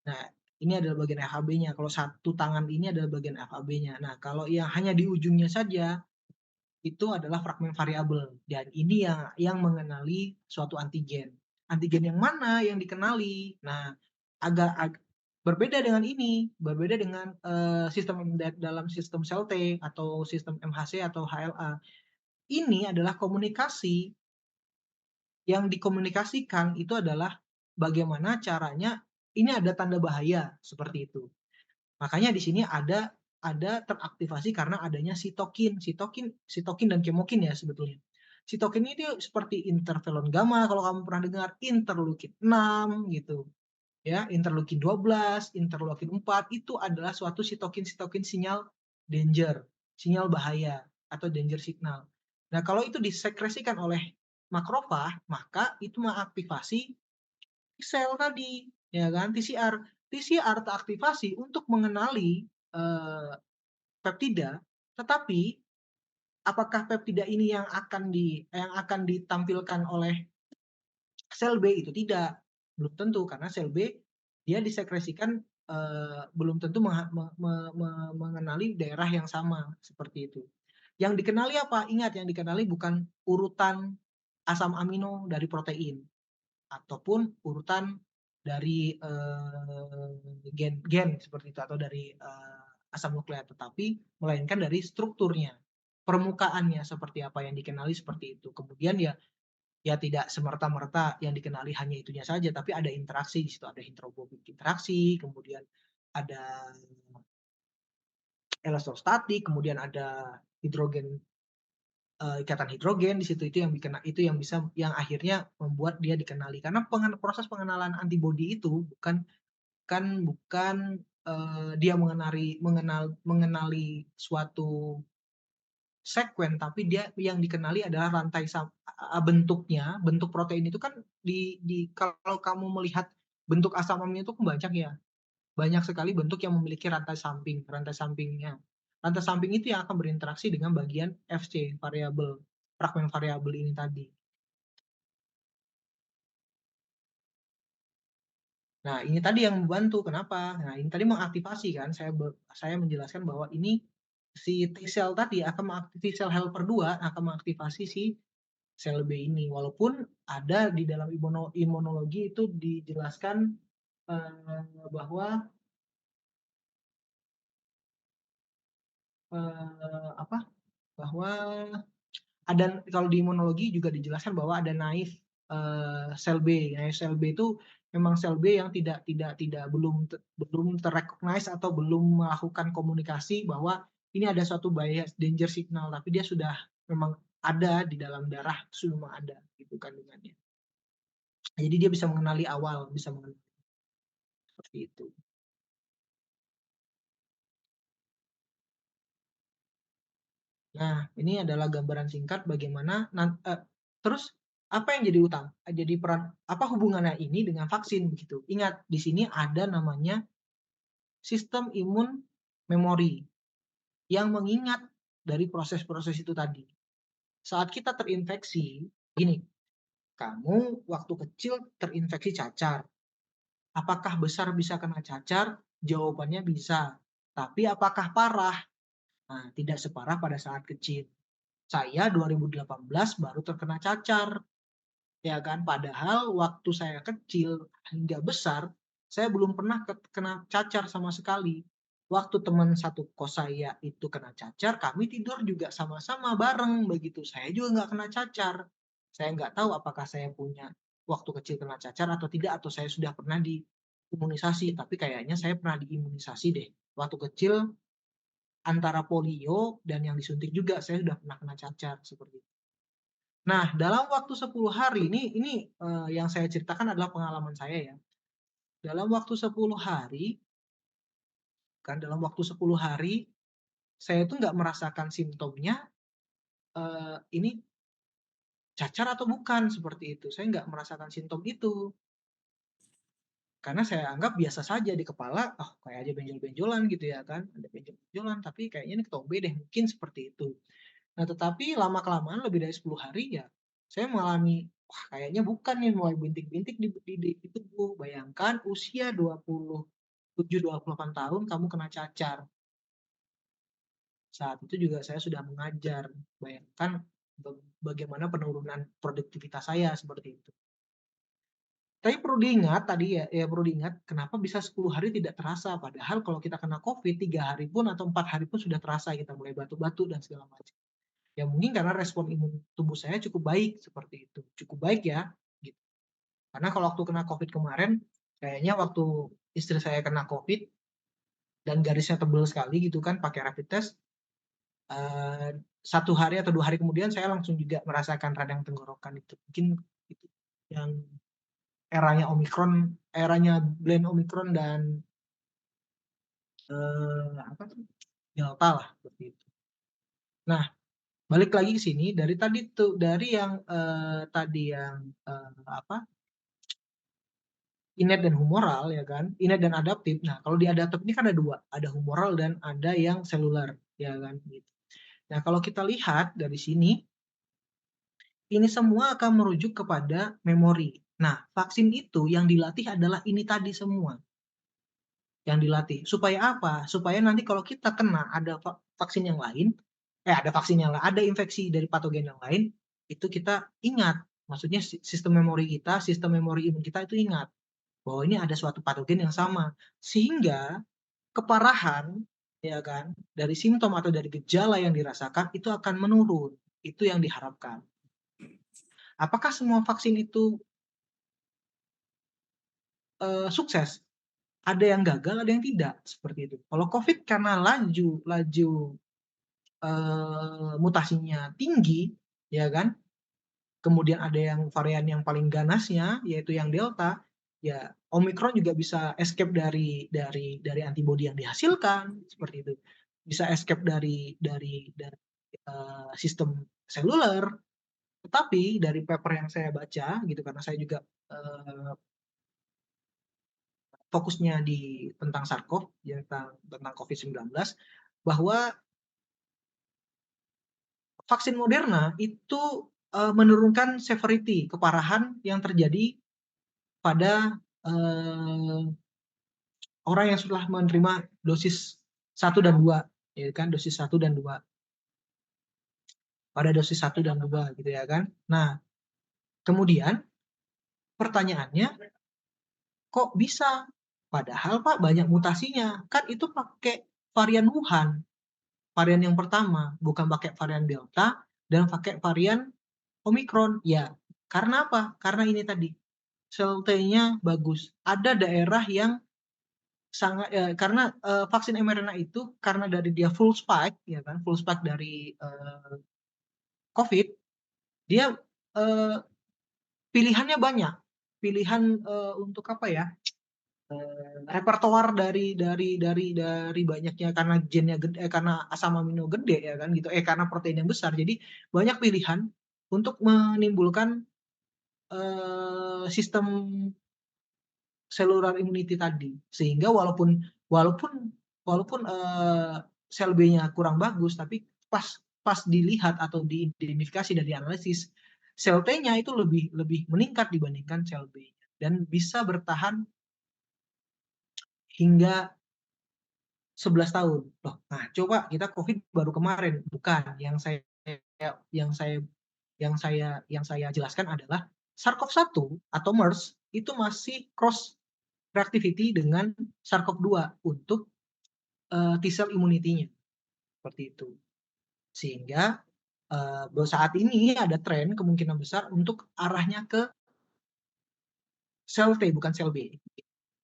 Nah, ini adalah bagian FAB-nya. Kalau satu tangan ini adalah bagian FAB-nya. Nah, kalau yang hanya di ujungnya saja itu adalah fragmen variabel dan ini yang mengenali suatu antigen. Antigen yang mana yang dikenali? Nah, agak berbeda dengan ini, berbeda dengan sistem dalam sistem sel T atau sistem MHC atau HLA. Ini adalah komunikasi yang dikomunikasikan itu adalah bagaimana caranya ini ada tanda bahaya seperti itu. Makanya di sini ada teraktivasi karena adanya sitokin. Sitokin dan kemokin ya sebetulnya. Sitokin itu seperti interferon gamma kalau kamu pernah dengar, interleukin 6 gitu. Ya, interleukin 12, interleukin 4 itu adalah suatu sitokin-sitokin sinyal danger, sinyal bahaya atau danger signal. Nah, kalau itu disekresikan oleh makrofag, maka itu mengaktifasi sel tadi, ya kan, TCR. TCR teraktivasi untuk mengenali peptida, tetapi apakah peptida ini yang akan ditampilkan oleh sel B itu tidak, belum tentu karena sel B dia disekresikan belum tentu mengenali daerah yang sama seperti itu. Yang dikenali apa? Ingat yang dikenali bukan urutan asam amino dari protein ataupun urutan dari gen seperti itu atau dari asam nukleat, tetapi melainkan dari strukturnya, permukaannya seperti apa yang dikenali seperti itu. Kemudian ya ya tidak semerta-merta yang dikenali hanya itunya saja, tapi ada interaksi di situ, ada hidrofobik interaksi, kemudian ada elektrostatik, kemudian ada hidrogen ikatan hidrogen di situ itu yang bisa yang akhirnya membuat dia dikenali. Karena proses pengenalan antibodi itu bukan dia mengenali suatu sekuen, tapi dia yang dikenali adalah bentuknya, bentuk protein itu kan kalau kamu melihat bentuk asam amino itu kan banyak ya. Banyak sekali bentuk yang memiliki rantai samping, rantai sampingnya. Rantai samping itu yang akan berinteraksi dengan bagian Fc, variabel, fragmen variabel ini tadi. Nah, ini tadi yang membantu. Kenapa? Nah, ini tadi mengaktifasi kan. Saya menjelaskan bahwa ini si T sel tadi akan mengaktifasi sel helper 2 akan mengaktifasi si sel B ini. Walaupun ada di dalam imunologi itu dijelaskan bahwa apa? Bahwa ada kalau di imunologi juga dijelaskan bahwa ada naif sel B. Naif sel B itu memang sel B yang belum terrecognize atau belum melakukan komunikasi bahwa ini ada suatu bias danger signal, tapi dia sudah memang ada di dalam darah, sudah memang ada gitu kandungannya. Jadi dia bisa mengenali awal, bisa mengenali seperti itu. Nah, ini adalah gambaran singkat bagaimana terus apa yang jadi peran apa hubungannya ini dengan vaksin begitu. Ingat, di sini ada namanya sistem imun memori yang mengingat dari proses-proses itu tadi. Saat kita terinfeksi, gini, kamu waktu kecil terinfeksi cacar. Apakah besar bisa kena cacar? Jawabannya bisa. Tapi apakah parah? Nah, tidak separah pada saat kecil. Saya 2018 baru terkena cacar, ya kan? Padahal waktu saya kecil hingga besar, saya belum pernah kena cacar sama sekali. Waktu teman satu kos saya itu kena cacar, kami tidur juga sama-sama bareng begitu. Saya juga nggak kena cacar. Saya nggak tahu apakah saya punya waktu kecil kena cacar atau tidak, atau saya sudah pernah diimunisasi. Tapi kayaknya saya pernah diimunisasi deh. Waktu kecil antara polio dan yang disuntik juga saya sudah pernah kena cacar seperti itu. Nah, dalam waktu 10 hari ini, yang saya ceritakan adalah pengalaman saya ya. Dalam waktu 10 hari, dalam waktu 10 hari, saya itu nggak merasakan simptomnya, ini cacar atau bukan, seperti itu. Saya nggak merasakan simptom itu. Karena saya anggap biasa saja di kepala, oh kayak aja benjol-benjolan gitu ya kan, ada benjol-benjolan, tapi kayaknya ini ketombe deh, mungkin seperti itu. Nah, tetapi lama-kelamaan lebih dari 10 hari ya, saya mengalami, wah kayaknya bukan nih, mulai bintik-bintik di tubuh. Bayangkan usia 27, 28 tahun kamu kena cacar. Saat itu juga saya sudah mengajar. Bayangkan bagaimana penurunan produktivitas saya seperti itu. Tapi perlu diingat tadi ya perlu diingat kenapa bisa 10 hari tidak terasa, padahal kalau kita kena Covid 3 hari pun atau 4 hari pun sudah terasa kita mulai batuk-batuk dan segala macam. Ya mungkin karena respon imun tubuh saya cukup baik seperti itu, cukup baik ya, gitu. Karena kalau waktu kena Covid kemarin, kayaknya waktu istri saya kena Covid dan garisnya tebal sekali gitu kan, pakai rapid test, 1 hari atau 2 hari kemudian saya langsung juga merasakan radang tenggorokan itu. Mungkin itu yang eranya Omikron, eranya blend Omikron dan, apa tuh, Delta lah, seperti itu. Nah, balik lagi ke sini, dari tadi tuh, dari yang, tadi yang, apa, innate dan humoral ya kan, innate dan adaptif. Nah, kalau di adaptif ini kan ada 2, ada humoral dan ada yang seluler, ya kan, gitu. Nah, kalau kita lihat dari sini, ini semua akan merujuk kepada memori. Nah, vaksin itu yang dilatih adalah ini tadi semua, yang dilatih. Supaya apa? Supaya nanti kalau kita kena ada vaksin yang lain, ada vaksin yang lain, ada infeksi dari patogen yang lain, itu kita ingat. Maksudnya sistem memori kita, sistem memori imun kita itu ingat bahwa ini ada suatu patogen yang sama. Sehingga keparahan, ya kan, dari simptom atau dari gejala yang dirasakan itu akan menurun. Itu yang diharapkan. Apakah semua vaksin itu sukses? Ada yang gagal, ada yang tidak, seperti itu. Kalau COVID karena laju mutasinya tinggi, ya kan, kemudian ada yang varian yang paling ganasnya, yaitu yang Delta, ya Omikron juga bisa escape dari antibodi yang dihasilkan, seperti itu. Bisa escape dari sistem seluler. Tetapi dari paper yang saya baca gitu, karena saya juga fokusnya di tentang SARS-CoV, ya, tentang COVID-19, bahwa vaksin Moderna itu menurunkan severity, keparahan yang terjadi pada orang yang sudah menerima dosis 1 dan 2, ya kan, dosis 1 dan 2. Pada dosis 1 dan 2 gitu ya kan. Nah, kemudian pertanyaannya, kok bisa? Padahal Pak banyak mutasinya. Kan itu pakai varian Wuhan, varian yang pertama, bukan pakai varian Delta dan pakai varian Omikron. Ya, karena apa? Karena ini tadi, sel T-nya bagus. Ada daerah yang sangat karena vaksin mRNA itu karena dari dia full spike ya kan, full spike dari COVID, dia eh, pilihannya banyak. Pilihan untuk apa ya? Repertoar dari banyaknya, karena gennya gede, karena asam amino gede ya kan gitu, karena protein yang besar. Jadi banyak pilihan untuk menimbulkan sistem cellular immunity tadi. Sehingga walaupun walaupun walaupun sel B-nya kurang bagus, tapi pas pas dilihat atau diidentifikasi dari analisis, sel T-nya itu lebih lebih meningkat dibandingkan sel B-nya dan bisa bertahan hingga 11 tahun. Loh, nah coba kita COVID baru kemarin. Bukan, yang saya yang saya jelaskan adalah SARS-CoV-1 atau MERS itu masih cross reactivity dengan SARS-CoV-2 untuk T-cell immunity-nya, seperti itu. Sehingga saat ini ada tren kemungkinan besar untuk arahnya ke sel T bukan sel B,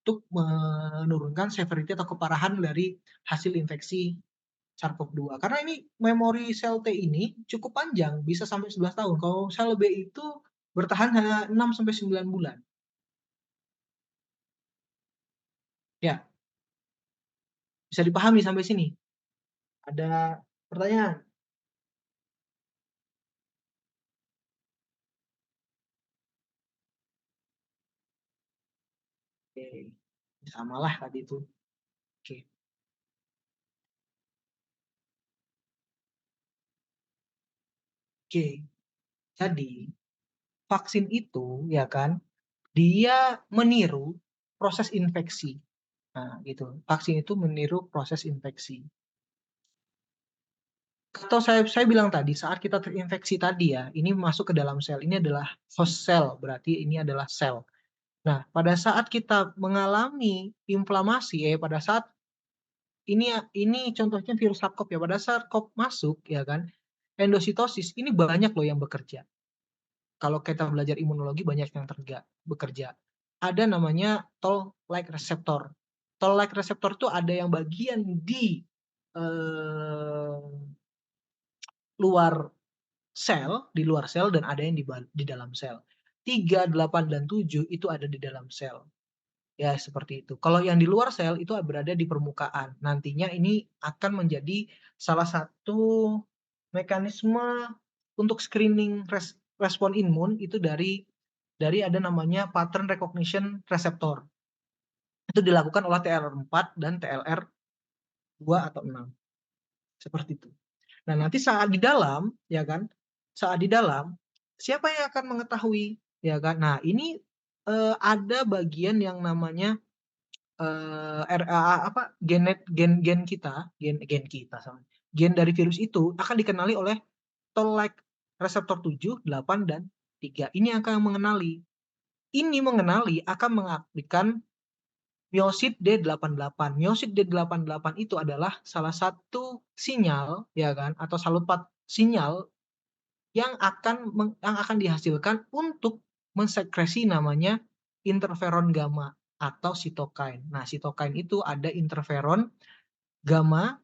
untuk menurunkan severity atau keparahan dari hasil infeksi SARS-CoV-2. Karena ini memori sel T ini cukup panjang, bisa sampai 11 tahun. Kalau sel B itu bertahan hanya 6 sampai 9 bulan. Ya, bisa dipahami sampai sini? Ada pertanyaan? Oke, samalah tadi itu. Oke, oke. Jadi vaksin itu ya kan, dia meniru proses infeksi. Nah, gitu. Vaksin itu meniru proses infeksi. Atau saya bilang tadi, saat kita terinfeksi tadi ya, ini masuk ke dalam sel. Ini adalah host cell, berarti ini adalah sel. Nah, pada saat kita mengalami inflamasi, pada saat ini contohnya virus SARS-CoV ya, pada saat CoV masuk ya kan, endositosis ini banyak loh yang bekerja. Kalau kita belajar imunologi banyak yang bekerja. Ada namanya toll-like receptor. Toll-like receptor itu ada yang bagian di luar di luar sel dan ada yang di dalam sel. 3, 8, dan 7 itu ada di dalam sel. Ya, seperti itu. Kalau yang di luar sel itu berada di permukaan. Nantinya ini akan menjadi salah satu mekanisme untuk screening respon imun itu dari ada namanya pattern recognition receptor. Itu dilakukan oleh TLR4 dan TLR2 atau 6. Seperti itu. Nah, nanti saat di dalam, ya kan, saat di dalam, siapa yang akan mengetahui, ya kan? Nah, ini ada bagian yang namanya RAA apa gen kita, gen kita sama. Gen dari virus itu akan dikenali oleh toll-like reseptor 7, 8, dan 3. Ini akan mengenali. Ini mengenali akan mengaktifkan miosit D88. Miosit D88 itu adalah salah satu sinyal ya kan atau salupat sinyal yang akan dihasilkan untuk mensekresi namanya interferon gamma atau sitokain. Nah, sitokain itu ada interferon gamma,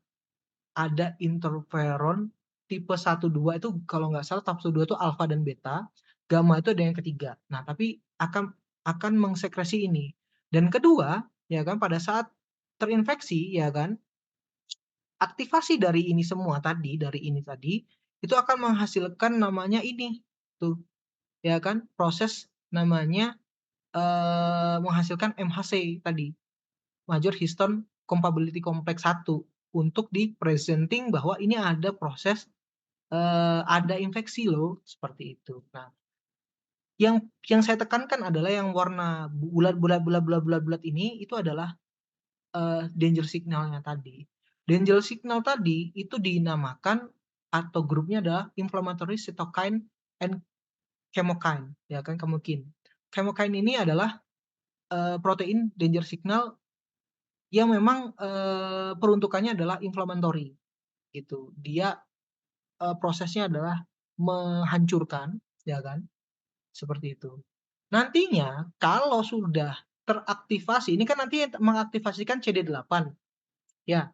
ada interferon tipe 1 2 itu kalau nggak salah tipe 1 2 itu alfa dan beta, gamma itu ada yang ketiga. Nah, tapi akan mensekresi ini. Dan kedua, ya kan pada saat terinfeksi ya kan, aktivasi dari ini semua tadi, dari ini tadi, itu akan menghasilkan namanya ini tuh, ya kan, proses namanya menghasilkan MHC tadi, Major Histone Compatibility Complex 1 untuk di-presenting bahwa ini ada proses ada infeksi loh, seperti itu. Nah, yang saya tekankan adalah yang warna bulat-bulat ini itu adalah danger signal-nya tadi. Danger signal tadi itu dinamakan atau grupnya adalah inflammatory cytokine and chemokine, ya kan, chemokine. Chemokine ini adalah protein danger signal yang memang peruntukannya adalah inflammatory gitu. Dia prosesnya adalah menghancurkan, ya kan, seperti itu. Nantinya kalau sudah teraktivasi, ini kan nanti mengaktifasikan CD8, ya.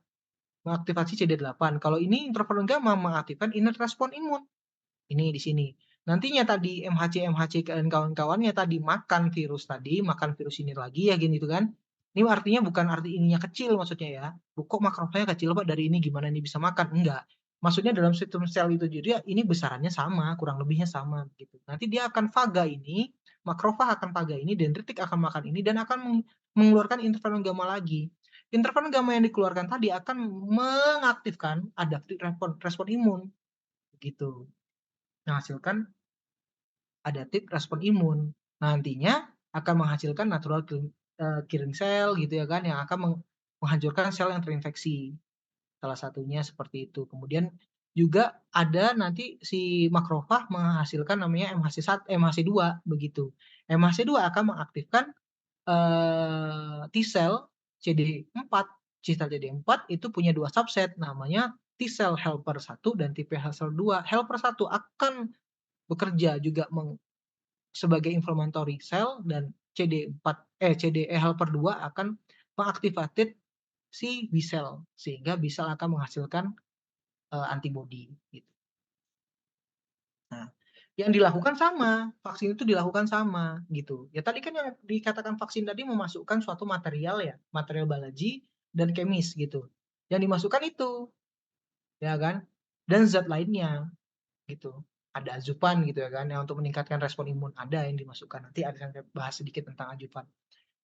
Mengaktifasi CD8. Kalau ini interferon gamma mengaktifkan innate respon imun. Ini di sini. Nantinya tadi MHC dan kawan-kawannya tadi makan virus ini lagi ya gitu kan. Ini artinya bukan arti ininya kecil maksudnya ya. Kok makrofagnya kecil Pak dari ini gimana ini bisa makan? Enggak. Maksudnya dalam sistem sel itu jadi ini besarannya sama, kurang lebihnya sama gitu. Nanti dia akan faga ini, makrofag akan faga ini, dendritik akan makan ini dan akan mengeluarkan interferon gamma lagi. Interferon gamma yang dikeluarkan tadi akan mengaktifkan adaptive respon imun gitu. Menghasilkan adaptive respon imun. Nantinya akan menghasilkan natural killing cell gitu ya kan yang akan menghancurkan sel yang terinfeksi. Salah satunya seperti itu. Kemudian juga ada nanti si makrofag menghasilkan namanya MHC2 begitu. MHC2 akan mengaktifkan T-cell CD4. T-cell CD4 itu punya dua subset namanya T-cell helper 1 dan TP helper 2. Helper 1 akan bekerja juga sebagai inflammatory cell dan CDE helper 2 akan mengaktifkan si B cell sehingga B cell akan menghasilkan antibody gitu. Nah, yang dilakukan sama, vaksin itu dilakukan sama gitu. Ya tadi kan yang dikatakan vaksin tadi memasukkan suatu material ya, material biologi dan kemis gitu. Yang dimasukkan itu, ya kan? Dan zat lainnya gitu. Ada azupan gitu ya kan, yang untuk meningkatkan respon imun ada yang dimasukkan. Nanti ada yang bahas sedikit tentang azupan.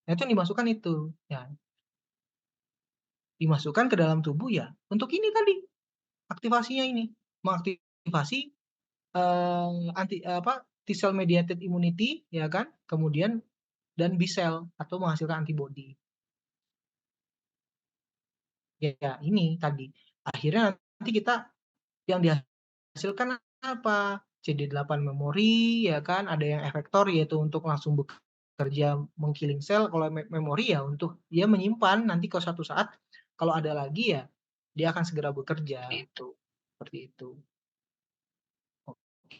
Nah, itu yang dimasukkan itu, ya. Dimasukkan ke dalam tubuh ya untuk ini tadi, aktivasinya ini, mengaktifasi T-cell mediated immunity ya kan, kemudian dan B-cell atau menghasilkan antibody. Ya ini tadi, akhirnya nanti kita yang dihasilkan apa? CD8 memori ya kan, ada yang efektor yaitu untuk langsung bekerja meng-killing sel, kalau memori ya untuk dia menyimpan nanti kalau suatu saat kalau ada lagi ya dia akan segera bekerja. Itu. Seperti itu. Oke.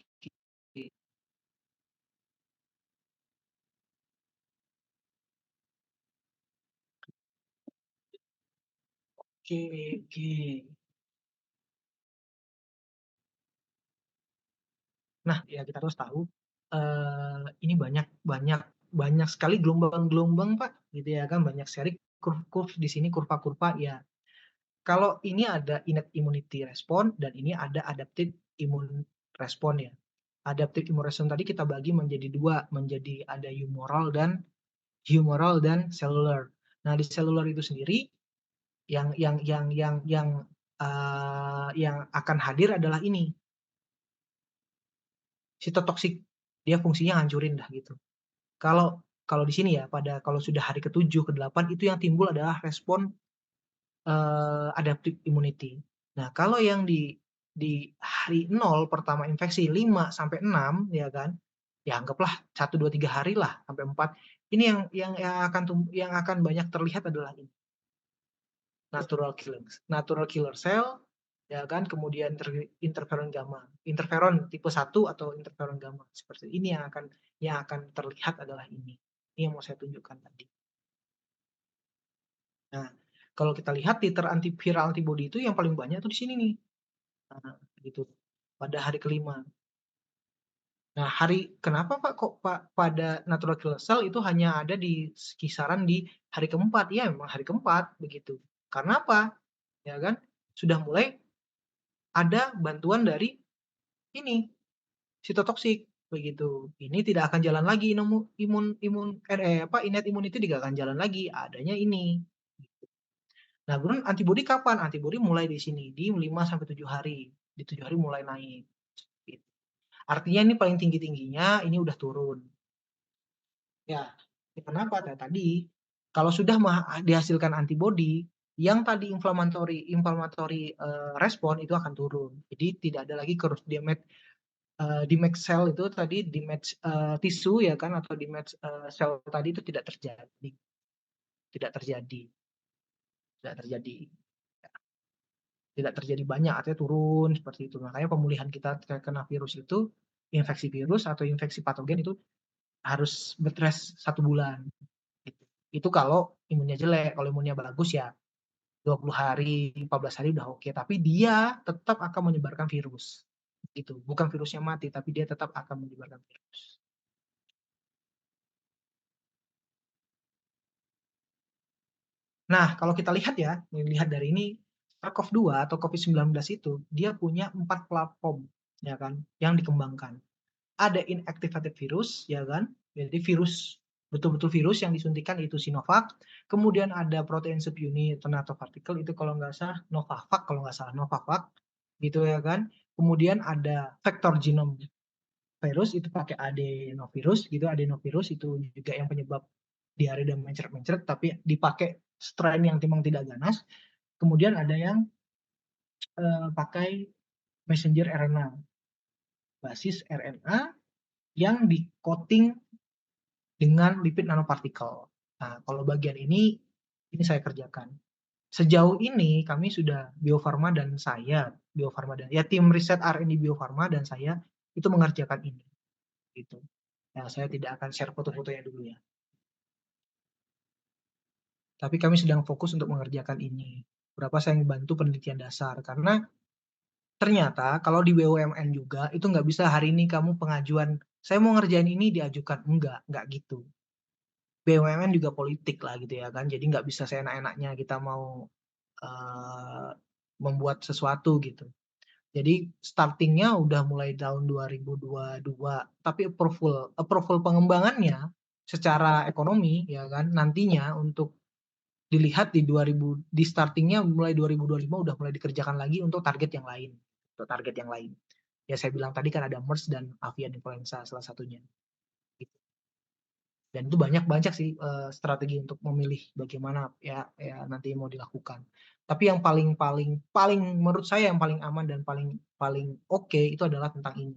Oke. Nah, ya kita harus tahu ini banyak banyak banyak sekali gelombang-gelombang, Pak, gitu ya kan, banyak sekali curve-curve di sini, kurva-kurva ya. Kalau ini ada innate immunity response dan ini ada adaptive immune response ya. Adaptive immune response tadi kita bagi menjadi dua, menjadi ada humoral dan cellular. Nah, di cellular itu sendiri yang akan hadir adalah ini, sitotoksik. Dia fungsinya hancurin dah gitu. Kalau kalau di sini ya kalau sudah hari ke-7, ke-8 itu yang timbul adalah respon adaptive immunity. Nah, kalau yang di hari 0 pertama infeksi 5 sampai 6 ya kan, ya anggaplah 1, 2, 3 hari lah sampai 4. Ini yang akan banyak terlihat adalah ini, natural killer cell ya kan, kemudian interferon gamma. Interferon tipe 1 atau interferon gamma. Seperti ini yang akan terlihat adalah ini. Ini yang mau saya tunjukkan tadi. Nah, kalau kita lihat titer antiviral antibody itu yang paling banyak tuh di sini nih. Nah, gitu. Pada hari kelima. Nah, kenapa Pak kok pada natural killer cell itu hanya ada di kisaran di hari keempat? Ya, memang hari keempat begitu. Karena apa? Ya kan? Sudah mulai ada bantuan dari ini sitotoksik begitu. Ini tidak akan jalan lagi innate immunity tidak akan jalan lagi, adanya ini. Nah, kemudian antibody kapan? Antibody mulai di sini, di 5 sampai 7 hari. Di 7 hari mulai naik. Gitu. Artinya ini paling tinggi-tingginya, ini udah turun. Ya, kenapa? Tadi, kalau sudah dihasilkan antibody, yang tadi inflammatory respon itu akan turun. Jadi tidak ada lagi cross damage cell itu tadi, damage tisu ya kan, atau damage sel tadi itu tidak terjadi. Tidak terjadi. Tidak terjadi. Tidak terjadi banyak, artinya turun seperti itu. Makanya pemulihan kita kena virus itu, infeksi virus atau infeksi patogen itu harus bed-rest 1 bulan. Gitu. Itu kalau imunnya jelek, kalau imunnya bagus ya 20 hari, 14 hari udah oke. Tapi dia tetap akan menyebarkan virus. Gitu. Bukan virusnya mati, tapi dia tetap akan menyebarkan virus. Nah, kalau kita lihat ya, lihat dari ini, SARS-CoV-2 atau COVID-19 itu, dia punya 4 platform, ya kan, yang dikembangkan. Ada inactivated virus, ya kan, jadi virus, betul-betul virus yang disuntikan itu Sinovac, kemudian ada protein subunit atau nanopartikel itu kalau nggak salah Novavax, gitu ya kan. Kemudian ada vector genome virus, itu pakai adenovirus gitu, adenovirus itu juga yang penyebab diare dan mencret-mencret, tapi dipakai strain yang memang tidak ganas, kemudian ada yang pakai messenger RNA, basis RNA yang di-coating dengan lipid nanopartikel. Nah, kalau bagian ini saya kerjakan. Sejauh ini kami sudah Bio Farma dan saya, Bio Farma dan ya tim riset R&D Bio Farma dan saya itu mengerjakan ini, gitu. Nah, saya tidak akan share foto-fotonya dulu ya. Tapi kami sedang fokus untuk mengerjakan ini. Berapa saya membantu penelitian dasar, karena ternyata kalau di BUMN juga itu nggak bisa hari ini kamu pengajuan, saya mau ngerjain ini diajukan, nggak gitu. BUMN juga politik lah gitu ya kan, jadi nggak bisa seenak-enaknya kita mau membuat sesuatu gitu. Jadi startingnya udah mulai tahun 2022, tapi approval pengembangannya secara ekonomi ya kan nantinya untuk dilihat di startingnya mulai 2025 udah mulai dikerjakan lagi untuk target yang lain. Untuk target yang lain. Ya saya bilang tadi kan ada MERS dan avian influenza salah satunya. Gitu. Dan itu banyak sih strategi untuk memilih bagaimana ya nanti mau dilakukan. Tapi yang paling menurut saya yang paling aman dan paling oke itu adalah tentang ini.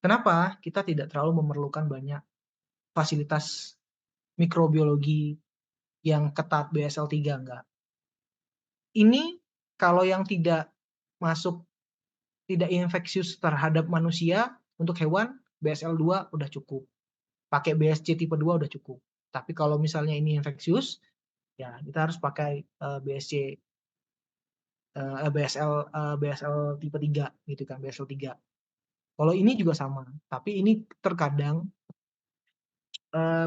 Kenapa kita tidak terlalu memerlukan banyak fasilitas mikrobiologi yang ketat BSL-3 enggak. Ini kalau yang tidak masuk, tidak infeksius terhadap manusia, untuk hewan BSL-2 udah cukup. Pakai BSC tipe 2 udah cukup. Tapi kalau misalnya ini infeksius, ya kita harus pakai BSC BSL tipe 3 gitu kan, BSL 3. Kalau ini juga sama, tapi ini terkadang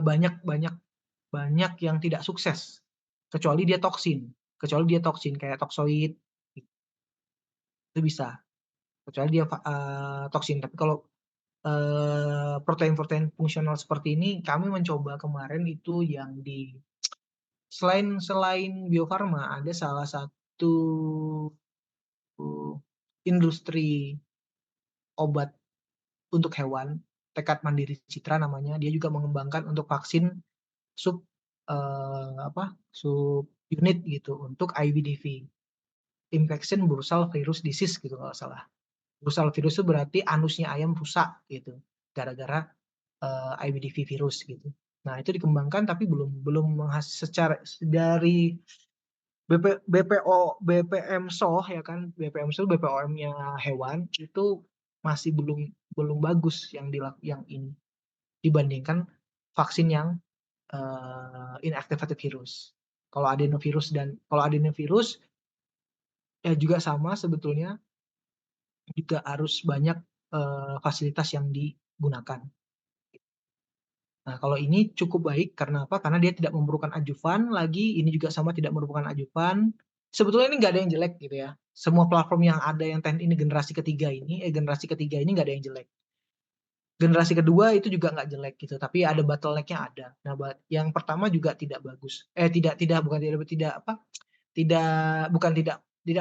banyak yang tidak sukses, kecuali dia toksin kayak toksoid, itu bisa, kecuali dia toksin. Tapi kalau protein-protein fungsional seperti ini kami mencoba kemarin itu yang di selain Bio Farma ada salah satu industri obat untuk hewan, Tekad Mandiri Citra namanya, dia juga mengembangkan untuk vaksin sub sub unit gitu untuk IBDV, infection bursal virus disease gitu kalau nggak salah. Bursal virus itu berarti anusnya ayam rusak gitu, gara-gara IBDV virus gitu. Nah itu dikembangkan tapi belum secara dari BPM-SOH ya kan, BPM-SOH BPOM-nya hewan itu masih belum bagus yang ini dibandingkan vaksin yang inactivated virus. Kalau adenovirus ya juga sama sebetulnya, juga harus banyak fasilitas yang digunakan. Nah, kalau ini cukup baik karena apa? Karena dia tidak memerlukan adjuvan lagi, ini juga sama tidak memerlukan adjuvan. Sebetulnya ini nggak ada yang jelek gitu ya. Semua platform yang ada yang ini generasi ketiga ini nggak ada yang jelek. Generasi kedua itu juga nggak jelek gitu, tapi ada bottleneck-nya ada. Nah, yang pertama juga tidak bagus. Tidak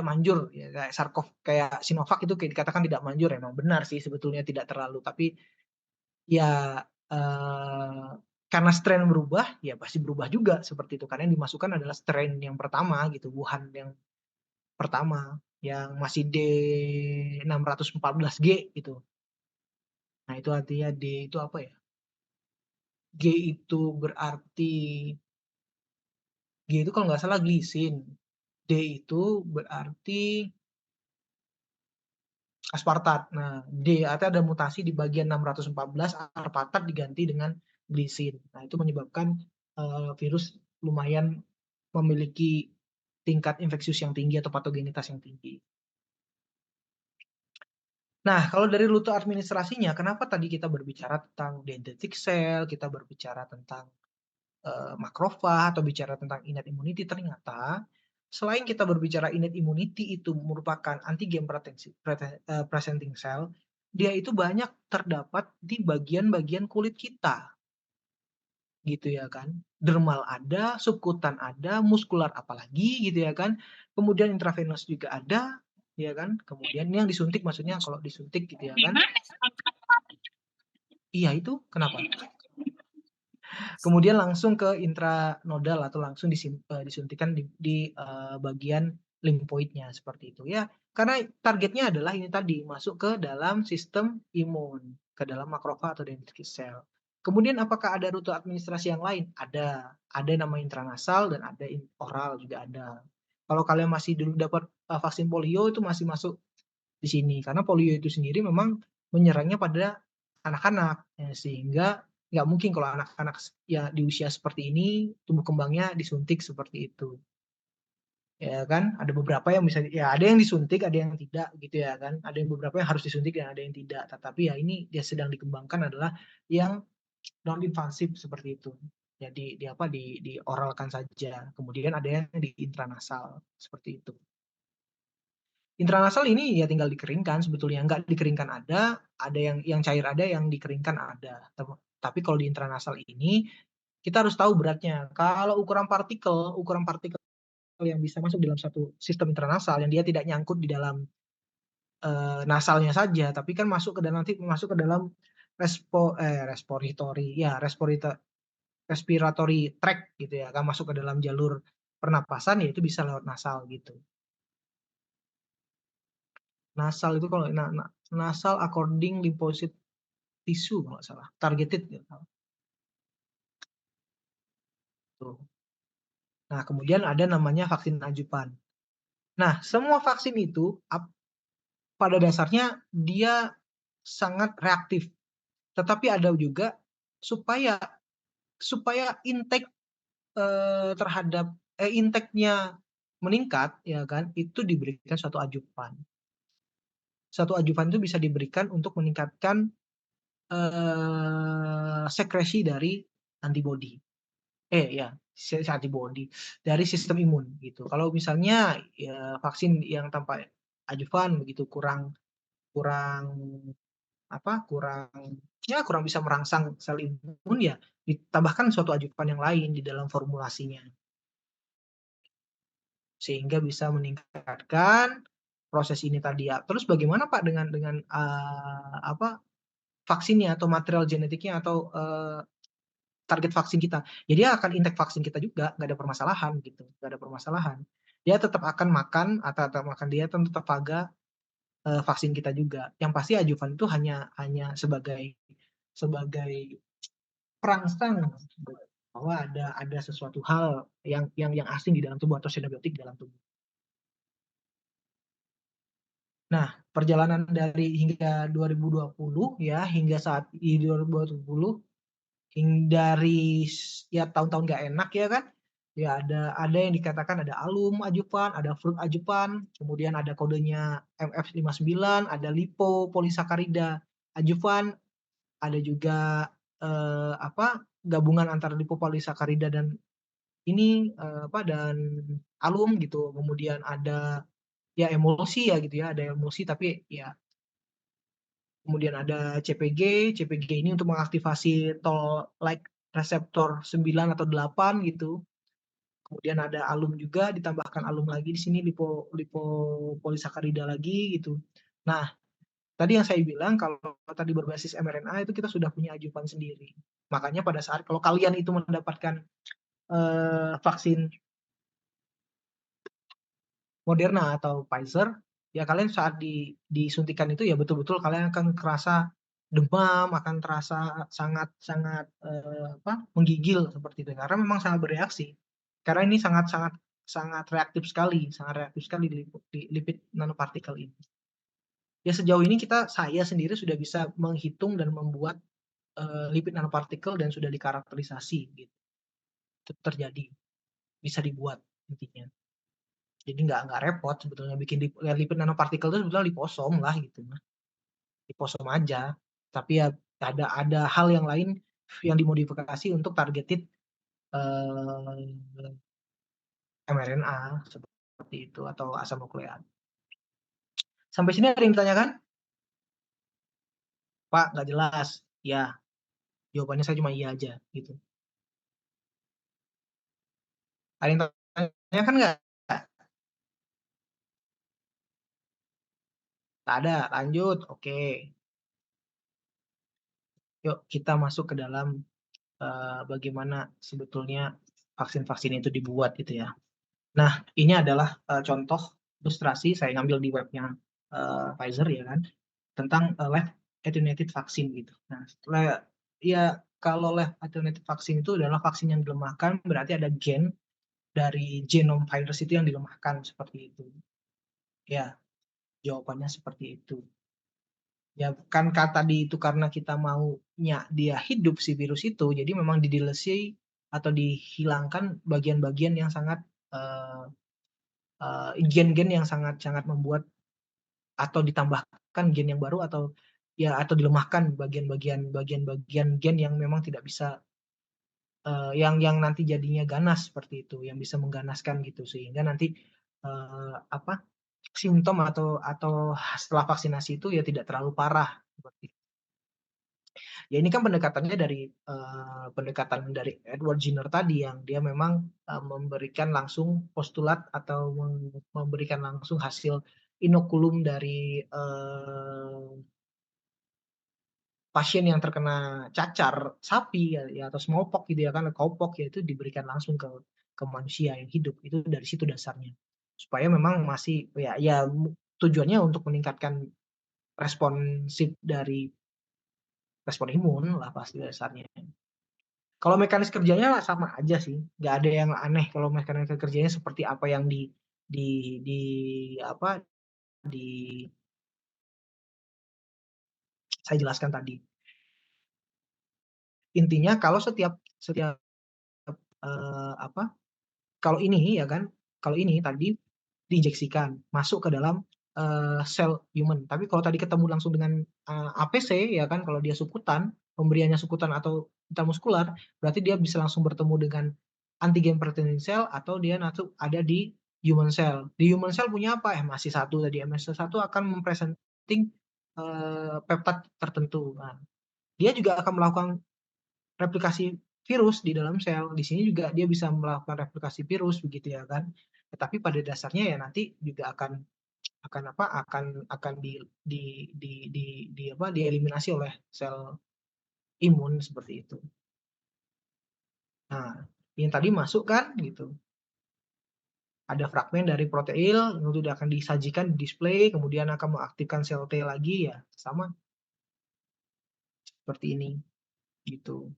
manjur ya, kayak kayak Sinovac itu dikatakan tidak manjur, emang benar sih sebetulnya tidak terlalu, tapi ya karena strain berubah, ya pasti berubah juga seperti itu. Karena yang dimasukkan adalah strain yang pertama gitu, Wuhan yang pertama, yang masih D614G gitu. Nah itu artinya D itu apa ya? G itu berarti, G itu kalau nggak salah glisin. D itu berarti aspartat. Nah, D artinya ada mutasi di bagian 614, aspartat diganti dengan glisin. Nah, itu menyebabkan virus lumayan memiliki tingkat infeksius yang tinggi atau patogenitas yang tinggi. Nah, kalau dari rute administrasinya, kenapa tadi kita berbicara tentang dendritic cell, kita berbicara tentang makrofag atau bicara tentang innate immunity, ternyata selain kita berbicara innate immunity itu merupakan antigen presenting cell, dia itu banyak terdapat di bagian-bagian kulit kita. Gitu ya kan. Dermal ada, subkutan ada, muskular apalagi gitu ya kan. Kemudian intravenous juga ada, ya kan. Kemudian yang disuntik maksudnya kalau disuntik gitu ya kan. Iya itu kenapa? Kemudian langsung ke intranodal atau langsung disuntikan bagian limfoidnya seperti itu ya. Karena targetnya adalah ini tadi, masuk ke dalam sistem imun, ke dalam makrofag atau dendritic cell. Kemudian apakah ada rute administrasi yang lain? Ada. Ada yang namanya intranasal dan ada oral juga ada. Kalau kalian masih dulu dapat, vaksin polio itu masih masuk di sini, karena polio itu sendiri memang menyerangnya pada anak-anak, ya sehingga nggak mungkin kalau anak-anak ya di usia seperti ini tumbuh kembangnya disuntik seperti itu, ya kan. Ada beberapa yang bisa ya ada yang disuntik, ada yang tidak gitu ya kan. Ada yang beberapa yang harus disuntik dan ada yang tidak. Tetapi ya ini dia sedang dikembangkan adalah yang non invasif seperti itu. Jadi di apa dioralkan saja. Kemudian ada yang di intranasal seperti itu. Intranasal ini ya tinggal dikeringkan sebetulnya, nggak dikeringkan ada yang cair ada, yang dikeringkan ada. Tapi kalau di intranasal ini, kita harus tahu beratnya. Kalau ukuran partikel yang bisa masuk dalam satu sistem intranasal yang dia tidak nyangkut di dalam, nasalnya saja, tapi kan masuk ke dalam respiratory tract gitu ya, kan masuk ke dalam jalur pernapasan, ya itu bisa lewat nasal gitu. Nasal itu kalau nasal according lymphocyte tissue kalau nggak salah, targeted gitu. Tuh. Nah, kemudian ada namanya vaksin ajuvan. Nah, semua vaksin itu pada dasarnya dia sangat reaktif, tetapi ada juga supaya supaya intake-nya meningkat ya kan, itu diberikan suatu ajuvan. Satu ajuvan itu bisa diberikan untuk meningkatkan, sekresi dari antibodi. Ya, antibodi dari sistem imun gitu. Kalau misalnya ya vaksin yang tanpa adjuvan begitu kurang kurang kurang bisa merangsang sel imun ya ditambahkan suatu adjuvan yang lain di dalam formulasinya. Sehingga bisa meningkatkan proses ini tadi ya. Terus bagaimana Pak dengan vaksinnya atau material genetiknya atau, target vaksin kita. Ya dia akan intake vaksin kita juga, nggak ada permasalahan gitu, nggak ada permasalahan. Dia tetap akan makan atau tetap makan dia tetap paga, vaksin kita juga. Yang pasti ajuvan itu hanya hanya sebagai sebagai perangsang bahwa ada sesuatu hal yang asing di dalam tubuh atau xenobiotik di dalam tubuh. Nah, perjalanan dari hingga 2020 ya, hingga saat di 2020 dari ya tahun-tahun nggak enak ya kan, ya ada yang dikatakan ada alum ajuvan, ada fruit ajuvan, kemudian ada kodenya MF59, ada lipopolisakarida ajuvan, ada juga, gabungan antara lipopolisakarida dan dan alum gitu. Kemudian ada ya emulsi ya gitu ya, ada emulsi tapi ya kemudian ada CpG, CpG ini untuk mengaktifasi toll-like reseptor 9 atau 8 gitu. Kemudian ada alum juga, ditambahkan alum lagi di sini lipopolisakarida lagi gitu. Nah, tadi yang saya bilang kalau tadi berbasis mRNA itu kita sudah punya ajuvan sendiri. Makanya pada saat kalau kalian itu mendapatkan, vaksin Moderna atau Pfizer, ya kalian saat disuntikan itu ya betul-betul kalian akan kerasa demam, akan terasa sangat sangat, menggigil seperti itu, karena memang sangat bereaksi. Karena ini sangat sangat sangat reaktif sekali di lipid nanopartikel ini. Ya sejauh ini saya sendiri sudah bisa menghitung dan membuat, lipid nanopartikel dan sudah dikarakterisasi gitu, itu terjadi, bisa dibuat intinya. Jadi nggak repot sebetulnya bikin lipid nanopartikel itu sebetulnya liposom lah gitu mah, liposom aja. Tapi ya ada hal yang lain yang dimodifikasi untuk targeted, eee, mRNA seperti itu atau asam nukleat. Sampai sini ada yang ditanyakan? Pak nggak jelas. Ya, jawabannya saya cuma iya aja gitu. Ada yang tanyakan nggak? Nggak ada, lanjut, oke. Yuk kita masuk ke dalam, bagaimana sebetulnya vaksin-vaksin itu dibuat gitu ya. Nah, ini adalah, contoh ilustrasi saya ngambil di webnya, Pfizer ya kan, tentang, live attenuated vaksin gitu. Nah, ya kalau live attenuated vaksin itu adalah vaksin yang dilemahkan, berarti ada gen dari genom virus itu yang dilemahkan, seperti itu. Ya, jawabannya seperti itu. Ya kan tadi itu karena kita maunya dia hidup si virus itu, jadi memang di-delete atau dihilangkan bagian-bagian yang sangat, eee gen-gen yang sangat sangat membuat atau ditambahkan gen yang baru atau ya atau dilemahkan bagian-bagian gen yang memang tidak bisa, yang nanti jadinya ganas seperti itu, yang bisa mengganaskan gitu sehingga nanti, apa, simptom atau setelah vaksinasi itu ya tidak terlalu parah seperti ya ini kan pendekatan dari Edward Jenner tadi yang dia memang, memberikan langsung postulat atau memberikan langsung hasil inokulum dari, pasien yang terkena cacar sapi ya atau smallpox gitu ya kan, cowpox ya itu diberikan langsung ke manusia yang hidup, itu dari situ dasarnya. Supaya memang masih tujuannya untuk meningkatkan responsif dari respon imun lah pasti dasarnya. Kalau mekanis kerjanya sama aja sih, nggak ada yang aneh kalau mekanisme kerjanya seperti apa yang di apa, di saya jelaskan tadi. Intinya kalau setiap setiap, apa, kalau ini ya kan, kalau ini tadi diinjeksikan, masuk ke dalam, sel human. Tapi kalau tadi ketemu langsung dengan, APC ya kan, kalau dia subkutan, pemberiannya subkutan atau intramuskular, berarti dia bisa langsung bertemu dengan antigen protein sel atau dia langsung ada di human cell. Di human cell punya apa? MHC-1 tadi, MHC-1 akan mempresenting, peptide tertentu. Nah, dia juga akan melakukan replikasi virus di dalam sel. Di sini juga dia bisa melakukan replikasi virus begitu ya kan. Tetapi pada dasarnya ya nanti juga akan apa, akan di apa, dieliminasi oleh sel imun seperti itu. Nah, yang tadi masuk kan gitu, ada fragmen dari protein itu akan disajikan di display, kemudian akan mengaktifkan sel T lagi ya sama seperti ini, gitu.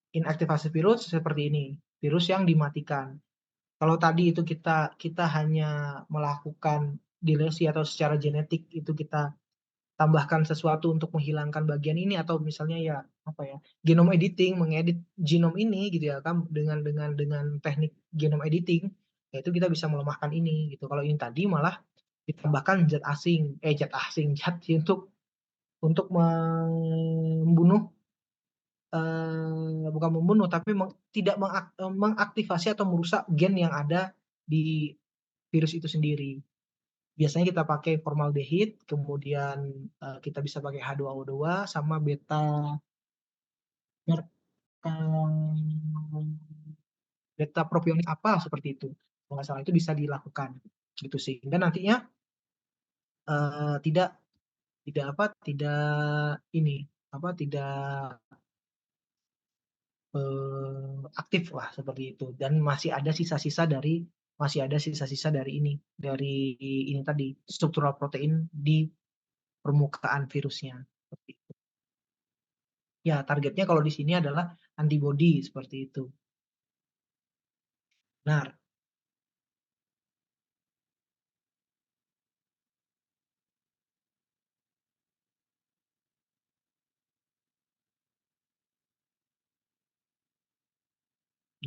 Inaktivasi virus seperti ini, virus yang dimatikan. Kalau tadi itu kita hanya melakukan delesi atau secara genetik itu kita tambahkan sesuatu untuk menghilangkan bagian ini atau misalnya ya, apa ya, genome editing, mengedit genom ini gitu ya kan dengan teknik genome editing, ya itu kita bisa melemahkan ini gitu. Kalau ini tadi malah ditambahkan zat untuk membunuh, bukan membunuh tapi tidak mengaktifasi atau merusak gen yang ada di virus itu sendiri. Biasanya kita pakai formaldehid, kemudian, kita bisa pakai H2O2 sama beta propionik apa seperti itu. Kalau nggak salah itu bisa dilakukan, gitu sehingga nantinya, tidak tidak apa, tidak ini, apa, tidak, aktif lah seperti itu dan masih ada sisa-sisa dari ini tadi, struktural protein di permukaan virusnya, seperti itu. Ya, targetnya kalau di sini adalah antibody seperti itu. Benar.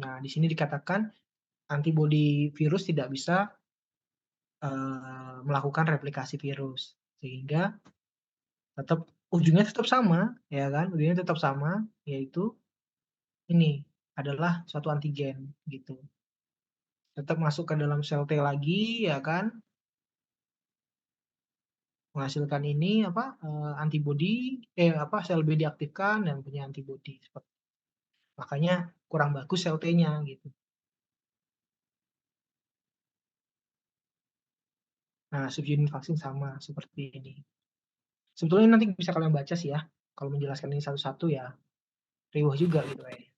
Nah, di sini dikatakan antibody virus tidak bisa, melakukan replikasi virus, sehingga tetap tetap sama, ya kan, ujungnya tetap sama, yaitu ini adalah suatu antigen, gitu. Tetap masuk ke dalam sel T lagi, ya kan, menghasilkan ini apa, antibody, apa, sel B diaktifkan dan punya antibody, makanya kurang bagus sel T-nya, gitu. Nah, subunit vaksin sama seperti ini. Sebetulnya nanti bisa kalian baca sih ya, kalau menjelaskan ini satu-satu ya riweuh juga gitu kayaknya.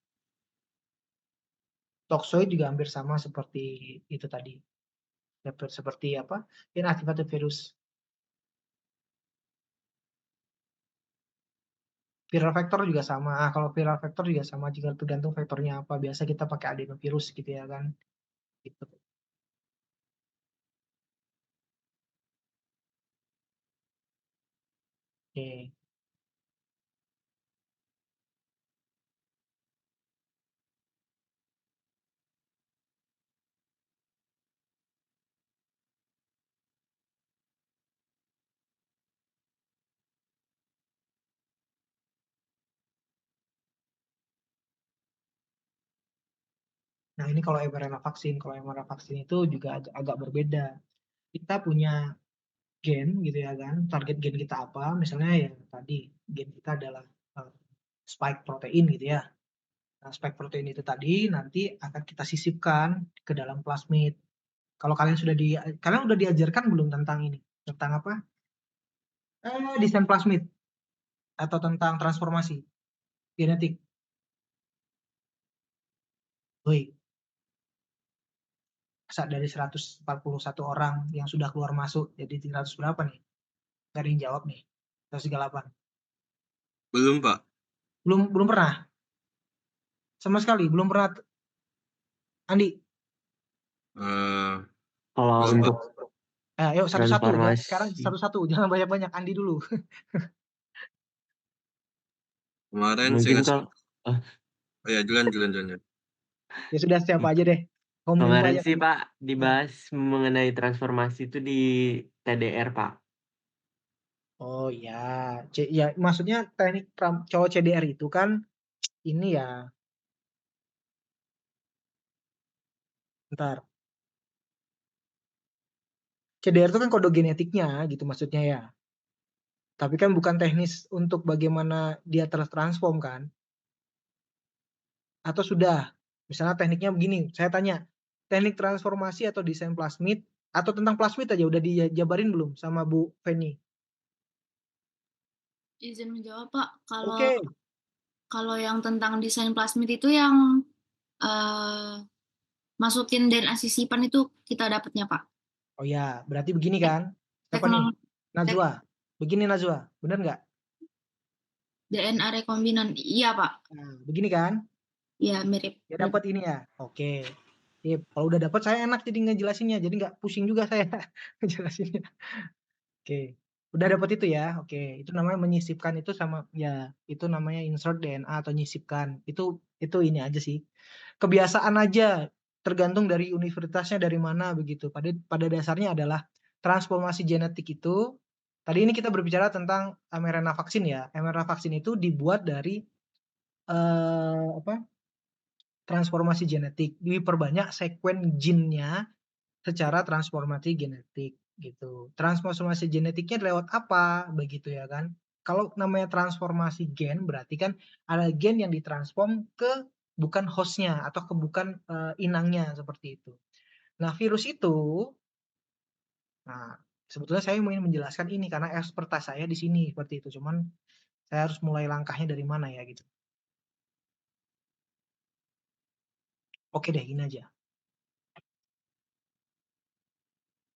Toxoid juga hampir sama seperti itu tadi, seperti apa, inactivated virus. Viral vector juga sama, kalau viral vector juga sama juga tergantung vektornya apa, biasa kita pakai adenovirus gitu ya kan, gitu. Oke. Nah ini kalau mRNA vaksin, kalau mRNA vaksin itu juga agak berbeda. Kita punya gen gitu ya kan, target gen kita apa, misalnya ya tadi gen kita adalah spike protein gitu ya. Nah, spike protein itu tadi nanti akan kita sisipkan ke dalam plasmid. Kalau kalian udah diajarkan belum tentang ini? Tentang apa? Desain plasmid atau tentang transformasi genetik. Woi, dari 141 orang yang sudah keluar masuk jadi 300 berapa nih? Gak ada yang jawab nih. 138. Belum, Pak. Belum belum pernah. Sama sekali belum pernah. Andi. Eh, Kalau belum, Pak. untuk Yuk satu-satu. Sekarang transformasi satu-satu. Jangan banyak-banyak. Andi dulu. Kemarin mungkin seingat kalau eh, oh ya, jalan jalan jalan. Ya sudah siapa aja deh. Kominfo kemarin aja. sih Pak Nah. dibahas mengenai transformasi itu di TDR Pak. Oh ya, ya maksudnya teknik cowok CDR itu kan ini ya, ntar. CDR itu kan kode genetiknya gitu maksudnya ya. Tapi kan bukan teknis untuk bagaimana dia tertransform kan? Atau sudah? Misalnya tekniknya begini, saya tanya, teknik transformasi atau desain plasmid atau tentang plasmid aja udah dijabarin belum sama Bu Feni? Izin menjawab Pak, kalau Oke. kalau yang tentang desain plasmid itu yang masukin DNA sisipan itu kita dapatnya Pak. Oh ya, berarti begini kan? Siapa nih? Teknologi Najwa. Begini Najwa, bener nggak? DNA rekombinan, iya Pak. Nah, begini kan? Iya mirip. Ya dapat ini ya. Oke. Kalau udah dapat saya enak jadi ngejelasinnya, jadi nggak pusing juga saya ngejelasinnya. Oke. Udah dapat itu ya. Oke, itu namanya menyisipkan itu sama ya, itu namanya insert DNA atau nyisipkan. Itu ini aja sih. Kebiasaan aja, tergantung dari universitasnya dari mana begitu. Pada dasarnya adalah transformasi genetik itu tadi ini kita berbicara tentang mRNA vaksin ya. mRNA vaksin itu dibuat dari apa? Transformasi genetik, diperbanyak sekuen gennya secara transformasi genetik gitu. Transformasi genetiknya lewat apa begitu ya kan? Kalau namanya transformasi gen berarti kan ada gen yang ditransform ke bukan hostnya atau ke bukan inangnya seperti itu. Nah virus itu, nah sebetulnya saya ingin menjelaskan ini karena ekspertas saya di sini seperti itu. Cuman saya harus mulai langkahnya dari mana ya gitu. Oke deh, gini aja.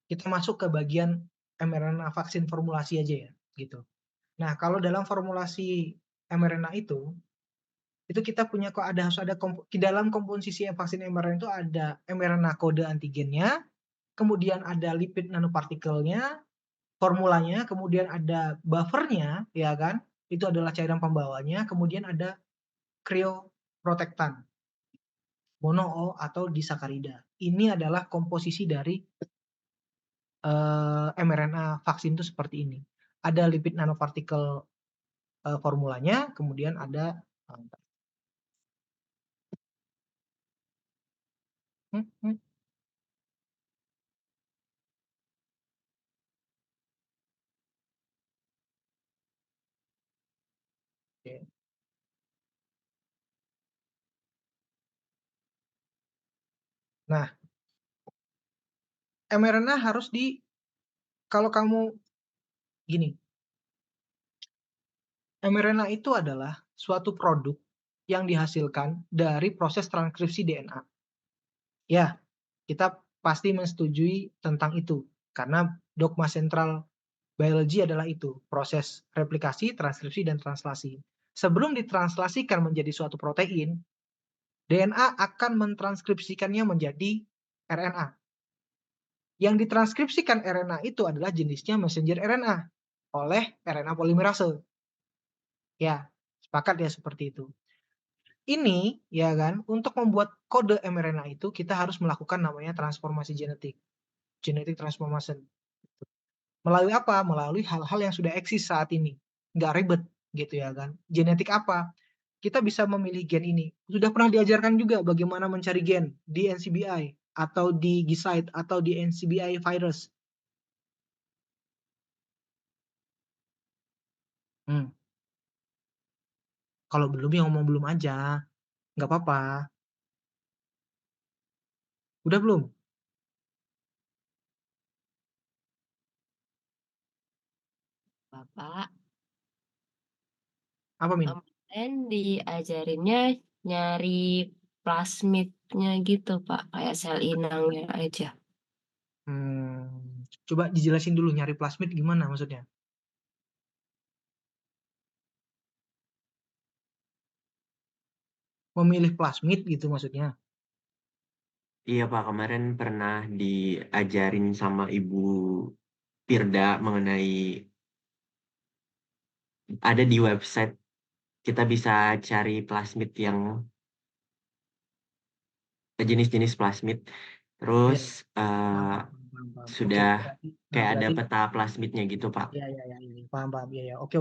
Kita masuk ke bagian mRNA vaksin formulasi aja ya, gitu. Nah, kalau dalam formulasi mRNA itu kita punya kok harus ada di dalam komposisi vaksin mRNA itu ada mRNA kode antigennya, kemudian ada lipid nanopartikelnya, formulanya, kemudian ada buffernya, ya kan? Itu adalah cairan pembawanya, kemudian ada cryoprotectant, mono atau disakarida. Ini adalah komposisi dari mRNA vaksin itu seperti ini. Ada lipid nanopartikel formulanya, kemudian ada Oke. Nah, mRNA harus kalau kamu gini, mRNA itu adalah suatu produk yang dihasilkan dari proses transkripsi DNA. Ya, kita pasti menyetujui tentang itu, karena dogma sentral biologi adalah itu, proses replikasi, transkripsi, dan translasi. Sebelum ditranslasikan menjadi suatu protein, DNA akan mentranskripsikannya menjadi RNA. Yang ditranskripsikan RNA itu adalah jenisnya messenger RNA oleh RNA polimerase. Ya, sepakat ya seperti itu. Ini ya kan, untuk membuat kode mRNA itu kita harus melakukan namanya transformasi genetik, genetic transformation. Melalui apa? Melalui hal-hal yang sudah eksis saat ini. Nggak ribet gitu ya kan. Genetik apa? Kita bisa memilih gen ini. Sudah pernah diajarkan juga bagaimana mencari gen di NCBI atau di GISAID atau di NCBI virus. Kalau belum ya ngomong belum aja, nggak apa-apa. Udah belum? Bapak, Apa Min? kemarin diajarinnya nyari plasmidnya gitu, Pak, kayak sel inangnya aja. Coba dijelasin dulu nyari plasmid gimana maksudnya? Memilih plasmid gitu maksudnya? Iya Pak, kemarin pernah diajarin sama Ibu Pirda mengenai ada di website kita bisa cari plasmid yang jenis-jenis plasmid. Terus Paham, paham. Oke, sudah berarti, kayak ada berarti peta plasmidnya gitu Pak. ya, paham, ya. Oke.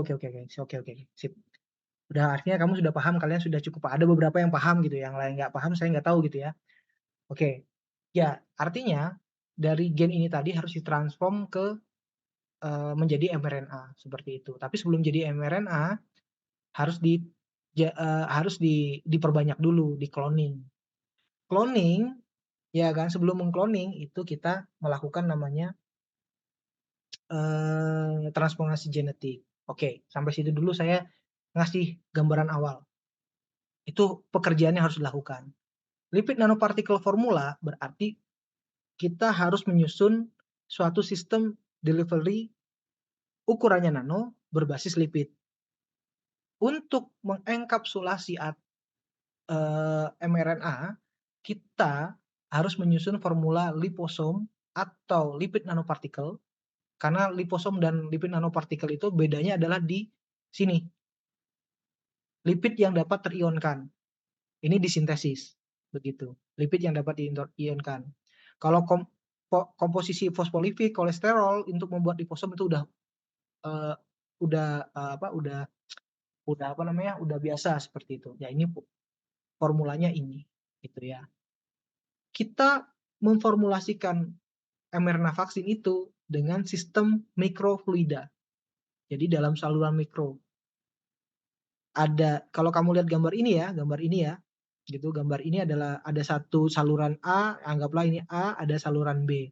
Sip. Udah artinya kamu sudah paham, kalian sudah cukup. Ada beberapa yang paham gitu, yang lain nggak paham, saya nggak tahu gitu ya. Oke, ya artinya dari gen ini tadi harus ditransform ke menjadi mRNA seperti itu. Tapi sebelum jadi mRNA harus diperbanyak dulu, di cloning. Cloning, ya kan, sebelum mengcloning itu kita melakukan namanya transformasi genetik. Oke, sampai situ dulu saya ngasih gambaran awal. Itu pekerjaannya harus dilakukan. Lipid nanopartikel formula berarti kita harus menyusun suatu sistem delivery ukurannya nano berbasis lipid. Untuk mengenkapsulasi mRNA, kita harus menyusun formula liposom atau lipid nanopartikel, karena liposom dan lipid nanopartikel itu bedanya adalah di sini. Lipid yang dapat terionkan. Ini disintesis, begitu. Lipid yang dapat diionkan. Kalau komposisi fosfolipid, kolesterol untuk membuat liposom itu udah biasa seperti itu. Ya ini formulanya ini, gitu ya. Kita memformulasikan mRNA vaksin itu dengan sistem mikrofluida. Jadi dalam saluran mikro. Kalau kamu lihat gambar ini ya, gitu. Gambar ini adalah ada satu saluran A, anggaplah ini A, ada saluran B.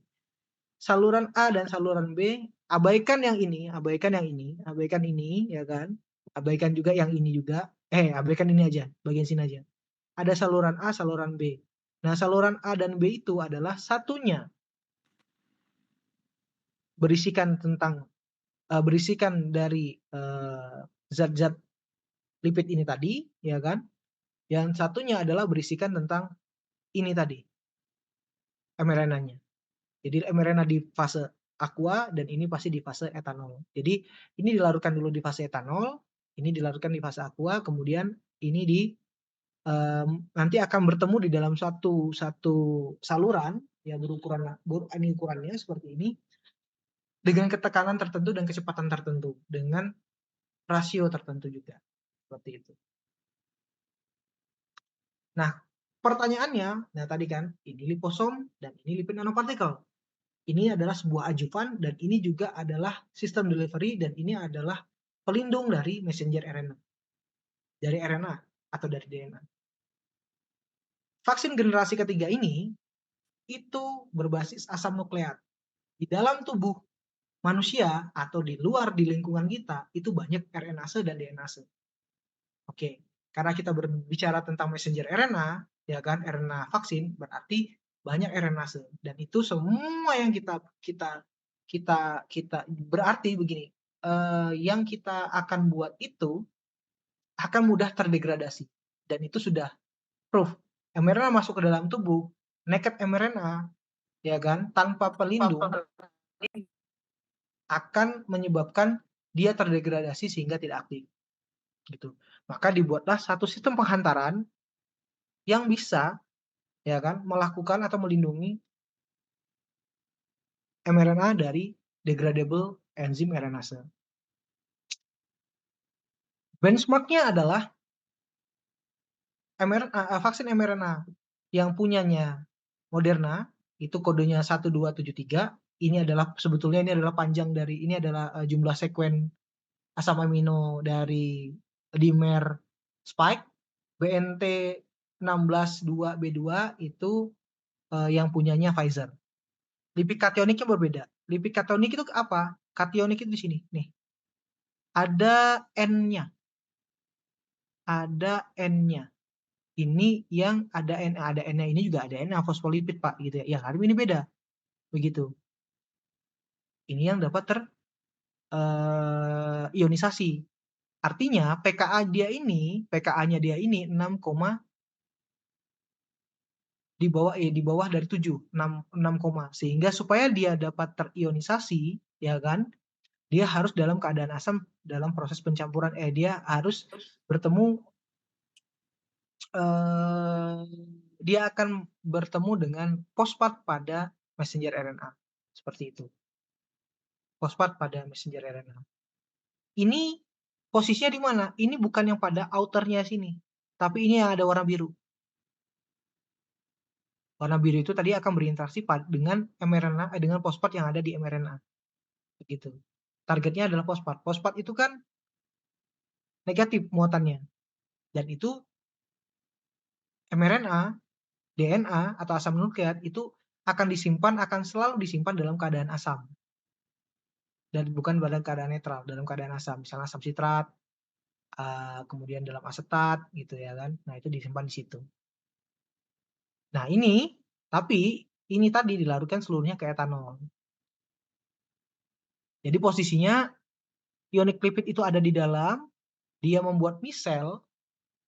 Saluran A dan saluran B, abaikan ini, ya kan? Abaikan juga yang ini juga. Abaikan ini aja, bagian sini aja. Ada saluran A, saluran B. Nah, saluran A dan B itu adalah satunya berisikan dari zat-zat lipid ini tadi, ya kan? Yang satunya adalah berisikan tentang ini tadi, mRNA-nya. Jadi mRNA di fase aqua dan ini pasti di fase etanol. Jadi ini dilarutkan dulu di fase etanol, ini dilarutkan di fase aqua, kemudian ini nanti akan bertemu di dalam satu saluran yang ini ukurannya seperti ini dengan ketekanan tertentu dan kecepatan tertentu dengan rasio tertentu juga seperti itu. Nah, pertanyaannya, tadi kan ini liposom dan ini lipid nanopartikel. Ini adalah sebuah ajuvan dan ini juga adalah sistem delivery dan ini adalah pelindung dari messenger RNA. Dari RNA atau dari DNA. Vaksin generasi ketiga ini itu berbasis asam nukleat. Di dalam tubuh manusia atau di luar di lingkungan kita itu banyak RNase dan DNase. Oke, karena kita berbicara tentang messenger RNA, ya kan, RNA vaksin berarti banyak RNase dan itu semua yang kita berarti begini, yang kita akan buat itu akan mudah terdegradasi dan itu sudah proof. mRNA masuk ke dalam tubuh, naked mRNA, ya kan, tanpa pelindung akan menyebabkan dia terdegradasi sehingga tidak aktif. Gitu. Maka dibuatlah satu sistem penghantaran yang bisa, ya kan, melakukan atau melindungi mRNA dari degradable enzim RNase. Benchmark-nya adalah vaksin mRNA yang punyanya Moderna, itu kodenya 1273. Ini adalah sebetulnya ini adalah panjang dari ini adalah jumlah sekuen asam amino dari dimer spike. BNT 162B2 itu yang punyanya Pfizer. Lipid kationiknya berbeda. Lipid kationik itu apa? Kationik itu di sini, nih. Ada N-nya. Ada N-nya. Ini yang ada N-nya ini juga ada N-nya fosfolipid, Pak, gitu ya. Ya, tapi ini beda. Begitu. Ini yang dapat ionisasi. Artinya pKa-nya dia ini 6, di bawah dari 7, 6, sehingga supaya dia dapat terionisasi, ya kan, dia harus dalam keadaan asam dalam proses pencampuran, dia harus bertemu, dia akan bertemu dengan fosfat pada messenger RNA, seperti itu. Fosfat pada messenger RNA. Ini posisinya di mana? Ini bukan yang pada outernya sini, tapi ini yang ada warna biru. Warna biru itu tadi akan berinteraksi dengan mRNA, dengan fosfat yang ada di mRNA. Begitu. Targetnya adalah fosfat. Fosfat itu kan negatif muatannya. Dan itu mRNA, DNA atau asam nukleat itu akan selalu disimpan dalam keadaan asam. Dan bukan dalam keadaan netral, dalam keadaan asam. Misalnya asam sitrat, kemudian dalam asetat gitu ya kan. Nah, itu disimpan di situ. Nah, tapi ini tadi dilarutkan seluruhnya ke etanol. Jadi posisinya ionic lipid itu ada di dalam, dia membuat misel,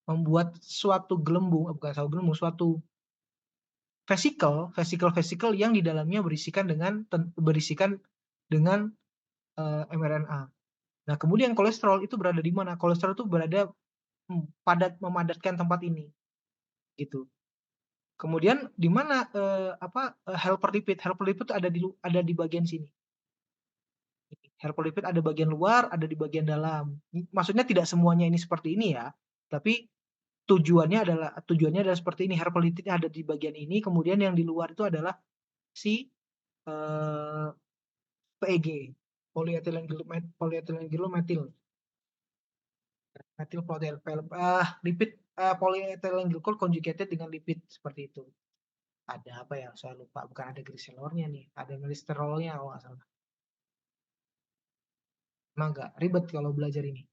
membuat suatu gelembung, suatu vesikel yang di dalamnya berisikan dengan mRNA. Nah, kemudian kolesterol itu berada di mana? Kolesterol itu berada memadatkan tempat ini, gitu. Kemudian di mana helper lipid? Helper lipid ada di bagian sini. Helper lipid ada bagian luar, ada di bagian dalam. Maksudnya tidak semuanya ini seperti ini ya, tapi tujuannya adalah seperti ini. Helper lipid ada di bagian ini, kemudian yang di luar itu adalah si PEG, polyethylene glycometyl, lipid polyethylene glycol conjugated dengan lipid seperti itu. Ada apa ya? Saya lupa. Bukan ada gliserolnya nih, ada glisterolnya kalau nggak salah. Emang nggak ribet kalau belajar ini,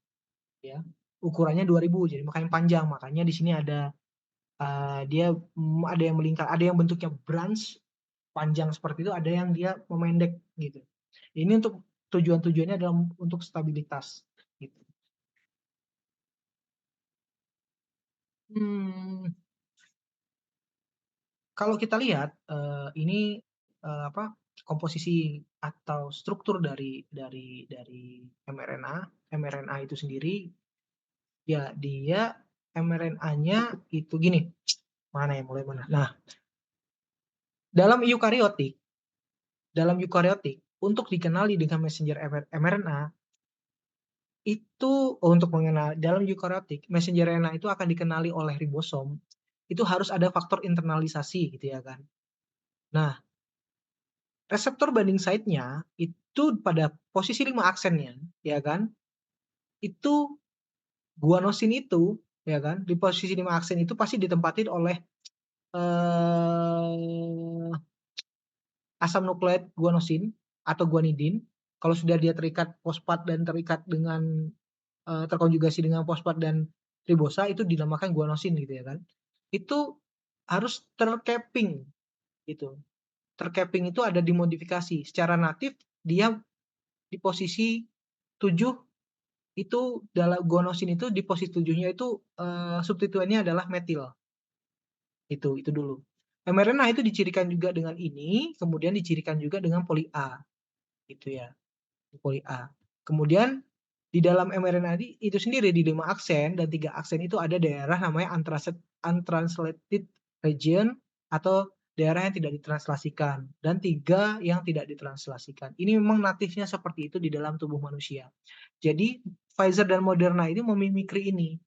ya. Ukurannya 2000, jadi makanya panjang. Makanya di sini ada dia ada yang melingkar, ada yang bentuknya branch panjang seperti itu, ada yang dia memendek gitu. Ini untuk tujuannya adalah untuk stabilitas gitu. Kalau kita lihat ini komposisi atau struktur dari mRNA itu sendiri, ya dia mRNA-nya itu gini, mana ya, mulai mana? Nah, dalam eukariotik untuk dikenali dengan messenger mRNA itu untuk mengenal dalam eukariotik messenger RNA itu akan dikenali oleh ribosom, itu harus ada faktor internalisasi gitu ya kan. Nah, reseptor binding site-nya itu pada posisi 5 aksennya ya kan, itu guanosin itu ya kan, di posisi 5 aksen itu pasti ditempatin oleh asam nukleat guanosin atau guanidin. Kalau sudah dia terikat fosfat dan terikat dengan terkonjugasi dengan fosfat dan ribosa itu dinamakan guanosin gitu ya kan. Itu harus tercapping gitu. Tercapping itu ada dimodifikasi. Secara natif dia di posisi 7 itu guanosin itu di posisi 7-nya itu substituennya adalah metil. Itu dulu. mRNA itu dicirikan juga dengan ini, kemudian dicirikan juga dengan poli A. Gitu ya. Poli A. Kemudian di dalam mRNA itu sendiri di 5 aksen dan 3 aksen itu ada daerah namanya untranslated region atau daerah yang tidak ditranslasikan dan 3 yang tidak ditranslasikan. Ini memang natifnya seperti itu di dalam tubuh manusia. Jadi Pfizer dan Moderna ini memimikri ini.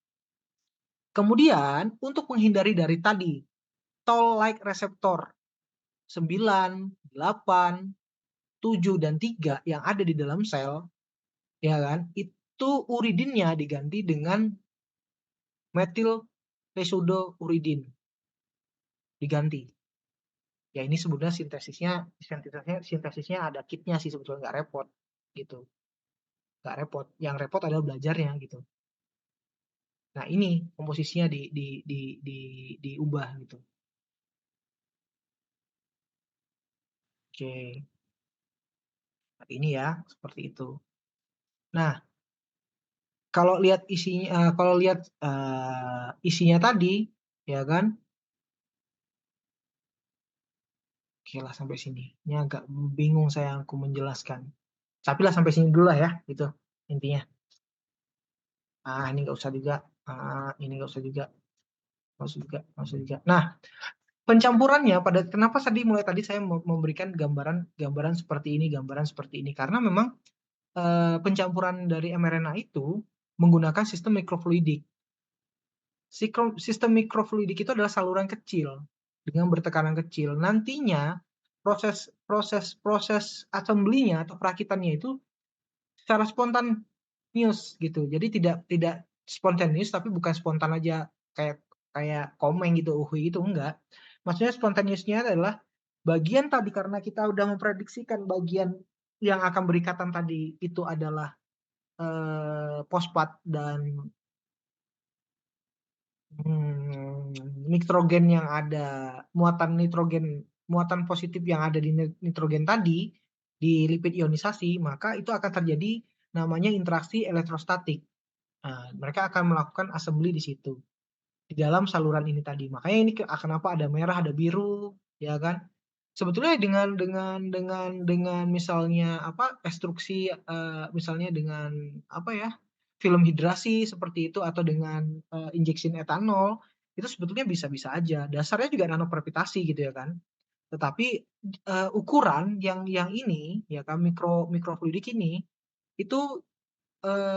Kemudian untuk menghindari dari tadi toll-like reseptor 9, 8, 7 dan 3 yang ada di dalam sel, ya kan? Itu uridinnya diganti dengan metil pseudouridin. Diganti. Ya ini sebenarnya sintesisnya ada kitnya sih sebetulnya, nggak repot gitu. Nggak repot. Yang repot adalah belajarnya gitu. Nah, ini komposisinya diubah gitu. Oke. Ini ya, seperti itu. Nah, kalau lihat isinya tadi, ya kan? Oke lah sampai sini. Ini agak bingung saya aku menjelaskan. Tapi lah sampai sini dulu lah ya, gitu intinya. Ini nggak usah juga. Ini nggak usah juga. Nggak usah juga. Nah, pencampurannya kenapa mulai tadi saya memberikan gambaran seperti ini karena memang pencampuran dari mRNA itu menggunakan sistem mikrofluidik. Sistem mikrofluidik itu adalah saluran kecil dengan bertekanan kecil. Nantinya proses assembly-nya atau perakitannya itu secara spontaneous gitu. Jadi tidak spontaneous tapi bukan spontan aja kayak komeng gitu, uhui gitu, enggak. Maksudnya spontaneousnya adalah bagian tadi karena kita udah memprediksikan bagian yang akan berikatan tadi itu adalah fosfat dan nitrogen yang ada, muatan positif yang ada di nitrogen tadi di lipid ionisasi, maka itu akan terjadi namanya interaksi elektrostatik. Mereka akan melakukan assembly di situ di dalam saluran ini tadi. Makanya ini kenapa ada merah, ada biru, ya kan? Sebetulnya dengan misalnya ekstruksi misalnya dengan film hidrasi seperti itu atau dengan injeksi etanol itu sebetulnya bisa-bisa aja. Dasarnya juga nanoprevitasi gitu ya kan. Tetapi ukuran yang ini ya kan mikrofluidik ini itu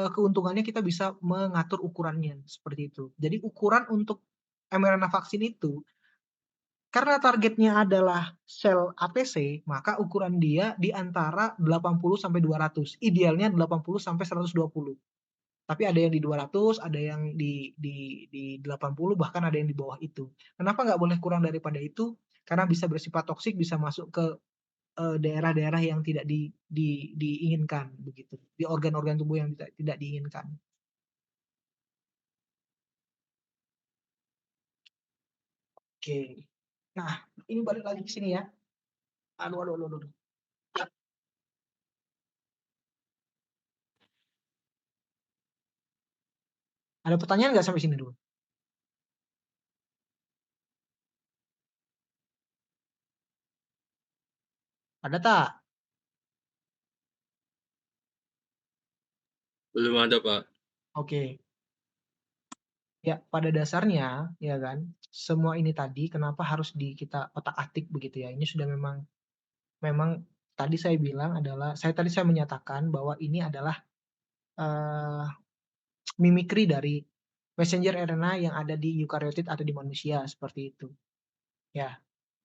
keuntungannya kita bisa mengatur ukurannya seperti itu. Jadi ukuran untuk mRNA vaksin itu karena targetnya adalah sel APC, maka ukuran dia di antara 80 sampai 200. Idealnya 80 sampai 120. Tapi ada yang di 200, ada yang di 80, bahkan ada yang di bawah itu. Kenapa nggak boleh kurang daripada itu? Karena bisa bersifat toksik, bisa masuk ke daerah-daerah yang tidak diinginkan begitu, di organ-organ tubuh yang tidak diinginkan. Oke. Nah, ini balik lagi ke sini ya. Aduh. Ya. Ada pertanyaan nggak sampai sini dulu? Ada tak? Belum ada, Pak. Oke. Ya, pada dasarnya, ya kan, semua ini tadi kenapa harus kita otak-atik begitu ya. Ini sudah memang tadi saya bilang adalah, saya menyatakan bahwa ini adalah mimikri dari messenger RNA yang ada di eukariotit atau di manusia seperti itu. Ya,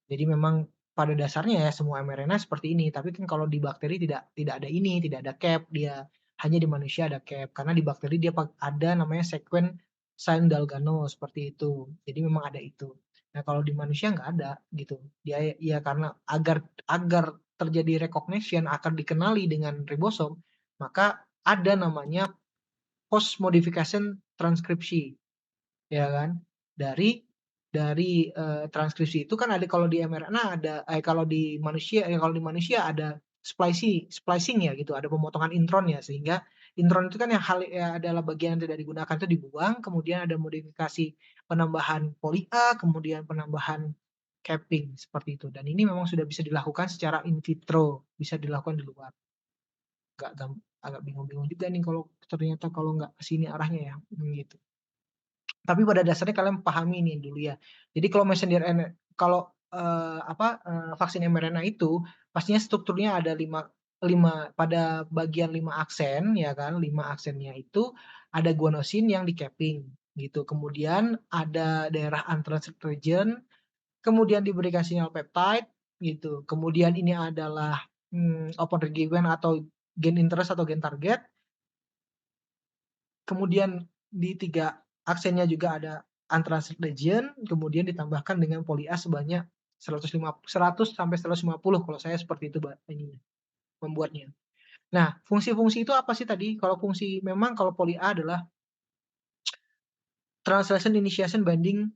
jadi memang pada dasarnya ya semua mRNA seperti ini. Tapi kan kalau di bakteri tidak ada ini, tidak ada cap, dia hanya di manusia ada cap. Karena di bakteri dia ada namanya sekuen Sain-Dalgano seperti itu. Jadi memang ada itu. Nah, kalau di manusia nggak ada gitu. Dia ya karena agar terjadi recognition, akan dikenali dengan ribosom, maka ada namanya post modification transkripsi, ya kan? Dari transkripsi itu kan ada kalau di mRNA ada kalau di manusia ada splicing ya gitu, ada pemotongan intron ya, sehingga intron itu kan yang adalah bagian yang tidak digunakan itu dibuang, kemudian ada modifikasi penambahan poli A, kemudian penambahan capping seperti itu. Dan ini memang sudah bisa dilakukan secara in vitro, bisa dilakukan di luar. Agak bingung-bingung juga nih kalau ternyata kalau nggak ke sini arahnya ya, gitu. Tapi pada dasarnya kalian pahami ini dulu ya. Jadi kalau vaksin mRNA itu pastinya strukturnya ada 5 pada bagian 5 aksen ya kan, 5 aksennya itu ada guanosin yang di-capping gitu. Kemudian ada daerah untranscript region, kemudian diberikan sinyal peptide gitu. Kemudian ini adalah open regimen atau gen interest atau gen target. Kemudian di 3 aksennya juga ada untranscript region, kemudian ditambahkan dengan poli A sebanyak 100 sampai 150 kalau saya seperti itu membuatnya. Nah, fungsi-fungsi itu apa sih tadi? Kalau poli A adalah translation initiation binding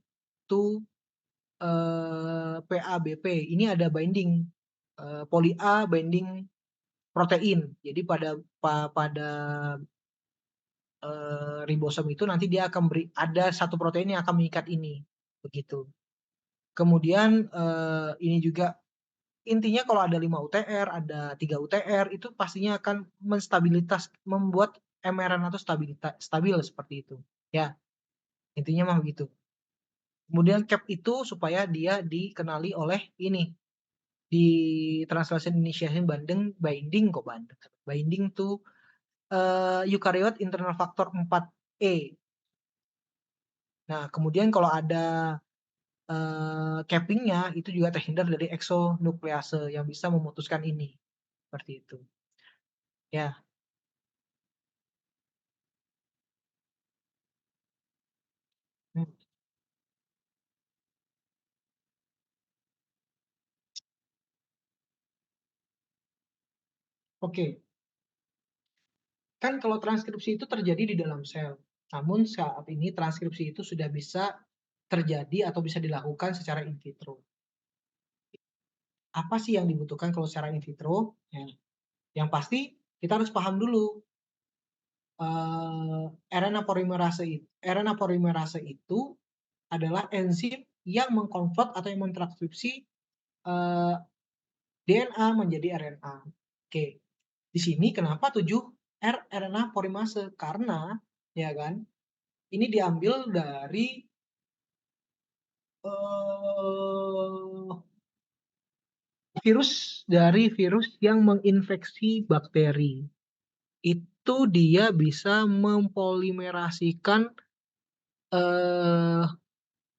to PABP. Ini ada binding poli A binding protein. Jadi pada ribosom itu nanti dia akan ada satu protein yang akan mengikat ini, begitu. Kemudian ini juga intinya kalau ada 5 UTR, ada 3 UTR itu pastinya akan membuat mRNA itu stabil seperti itu. Ya, intinya mah begitu. Kemudian cap itu supaya dia dikenali oleh ini di translation initiation binding to eukaryote internal factor 4E. Nah, kemudian kalau ada capping-nya itu juga terhindar dari exonuklease yang bisa memutuskan ini. Seperti itu. Ya. Oke. Kan kalau transkripsi itu terjadi di dalam sel. Namun saat ini transkripsi itu sudah bisa terjadi atau bisa dilakukan secara in vitro. Apa sih yang dibutuhkan kalau secara in vitro? Ya. Yang pasti kita harus paham dulu RNA polimerase itu adalah enzim yang mengkonvert atau yang mentranskripsi DNA menjadi RNA. Oke. Di sini kenapa 7R RNA polimerase? Karena ya kan ini diambil dari virus yang menginfeksi bakteri. Itu dia bisa mempolimerasikan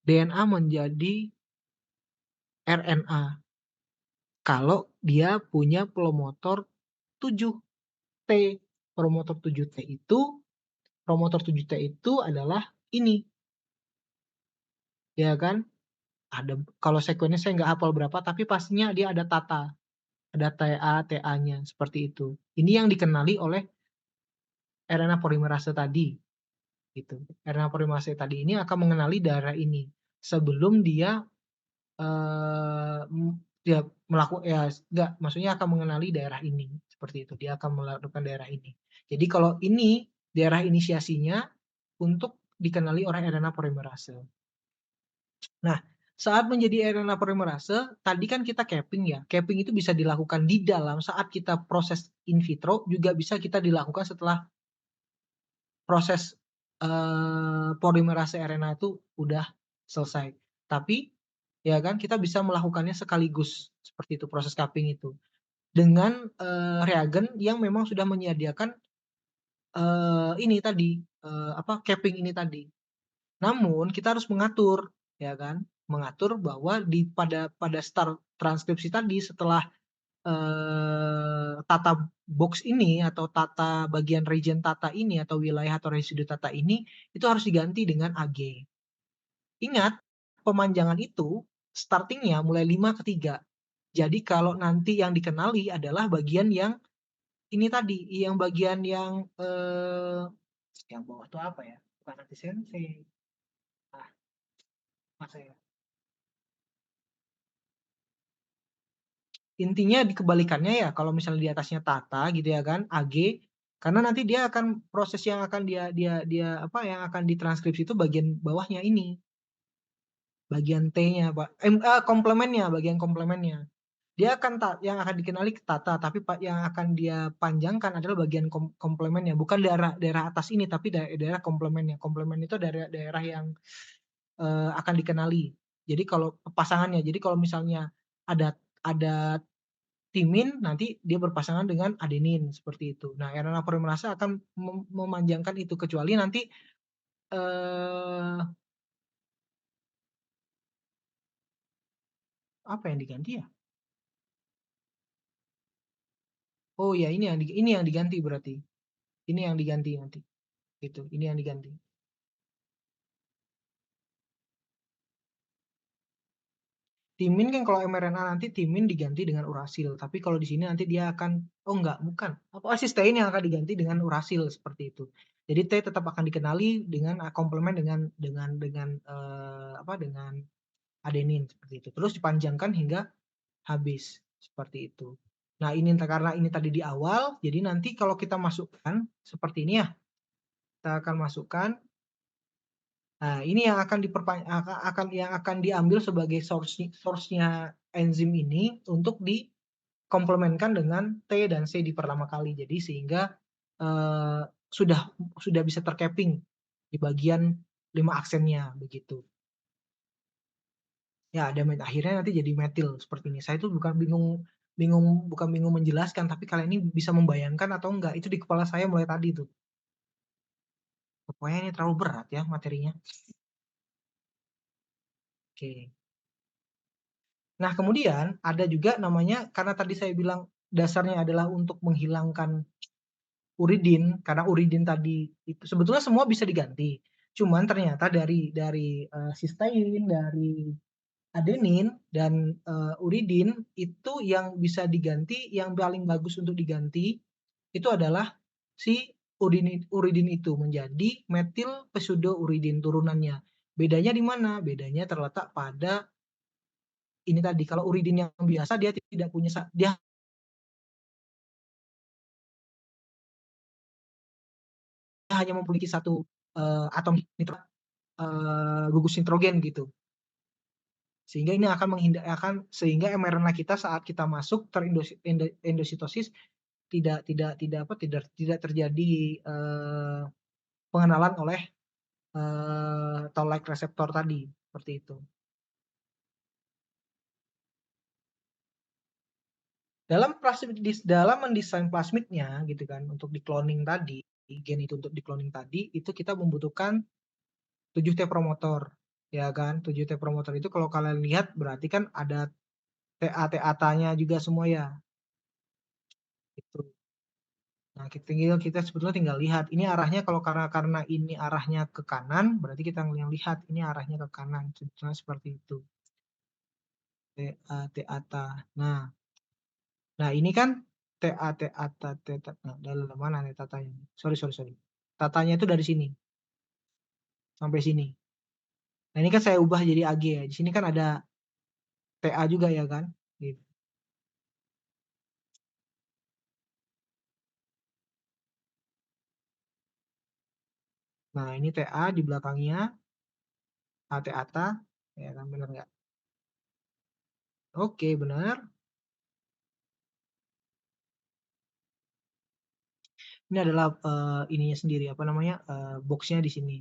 DNA menjadi RNA. Kalau dia punya promotor 7T. Promotor 7T itu adalah ini. Ya kan? Ada kalau sekuennya saya nggak hafal berapa, tapi pastinya dia ada tata. Ada TA-nya seperti itu. Ini yang dikenali oleh RNA polimerase tadi. Gitu. RNA polimerase tadi ini akan mengenali daerah ini sebelum dia maksudnya akan mengenali daerah ini seperti itu. Dia akan melakukan daerah ini. Jadi kalau ini daerah inisiasinya untuk dikenali oleh RNA polimerase. Nah, saat menjadi RNA polimerase, tadi kan kita capping ya. Capping itu bisa dilakukan di dalam saat kita proses in vitro, juga bisa kita dilakukan setelah proses polimerase RNA itu udah selesai. Tapi ya kan kita bisa melakukannya sekaligus seperti itu proses capping itu dengan reagen yang memang sudah menyediakan ini tadi capping ini tadi. Namun kita harus mengatur ya kan, mengatur bahwa pada start transkripsi tadi setelah tata box ini atau tata bagian region tata ini atau wilayah atau residu tata ini itu harus diganti dengan AG. Ingat pemanjangan itu starting-nya mulai 5 ke 3. Jadi kalau nanti yang dikenali adalah bagian yang ini tadi, yang bagian yang bawah itu apa ya? Bukan anti sensei. Masa ya? Intinya dikebalikannya ya, kalau misalnya di atasnya Tata gitu ya kan, AG, karena nanti dia akan proses yang akan yang akan ditranskripsi itu bagian bawahnya ini. Bagian T-nya, Pak. Komplemennya, bagian komplemennya. Dia akan yang akan dikenali ke Tata, tapi yang akan dia panjangkan adalah bagian komplemennya, bukan daerah atas ini, tapi daerah komplemennya. Komplemen itu daerah yang akan dikenali. Jadi kalau pasangannya, jadi kalau misalnya ada timin, nanti dia berpasangan dengan adenin seperti itu. Nah, RNA polimerase akan memanjangkan itu, kecuali nanti apa yang diganti ya? Oh ya, ini yang diganti berarti. Ini yang diganti nanti. Gitu, ini yang diganti. Timin kan kalau mRNA nanti timin diganti dengan urasil, tapi kalau di sini nanti dia akan bukan. Cysteine yang akan diganti dengan urasil seperti itu. Jadi T tetap akan dikenali dengan komplement dengan adenin seperti itu. Terus dipanjangkan hingga habis seperti itu. Nah, ini karena ini tadi di awal, jadi nanti kalau kita masukkan seperti ini ya. Kita akan masukkan. Nah, ini yang akan diambil sebagai source-nya enzim ini untuk dikomplementkan dengan T dan C di pertama kali. Jadi sehingga sudah bisa tercapping di bagian 5 aksennya begitu. Ya, akhirnya nanti jadi metil seperti ini. Saya tuh bukan bingung menjelaskan, tapi kalian ini bisa membayangkan atau enggak? Itu di kepala saya mulai tadi tuh. Pokoknya ini terlalu berat ya materinya. Oke. Nah, kemudian ada juga namanya, karena tadi saya bilang dasarnya adalah untuk menghilangkan uridin, karena uridin tadi itu sebetulnya semua bisa diganti. Cuman ternyata dari cysteine, dari adenin dan uridin itu yang bisa diganti, yang paling bagus untuk diganti itu adalah si uridin itu menjadi metil pseudouridin turunannya. Bedanya di mana? Bedanya terletak pada ini tadi. Kalau uridin yang biasa dia tidak punya, dia hanya memiliki satu atom nitrat gugus nitrogen gitu. Sehingga ini sehingga mRNA kita saat kita masuk terendositosis tidak terjadi pengenalan oleh toll-like reseptor tadi seperti itu. Dalam mendesain plasmidnya gitu kan, untuk di-cloning tadi, gen itu untuk di-cloning tadi, itu kita membutuhkan 7T promotor, ya kan? 7T promotor itu kalau kalian lihat berarti kan ada TA-TA-nya juga semua ya. Itu. Nah, kita sebetulnya tinggal lihat ini arahnya, kalau karena ini arahnya ke kanan, berarti kita lihat ini arahnya ke kanan, sebetulnya seperti itu. TA-TA. Nah, ini kan TA. Nah, dari mana nih tatanya? Sorry. Tatanya itu dari sini sampai sini. Nah, ini kan saya ubah jadi AG ya. Di sini kan ada TA juga ya kan? Gitu. Nah, ini TA di belakangnya. ATA, ya kan, benar nggak? Oke, benar. Ini adalah ininya sendiri, apa namanya, boxnya di sini.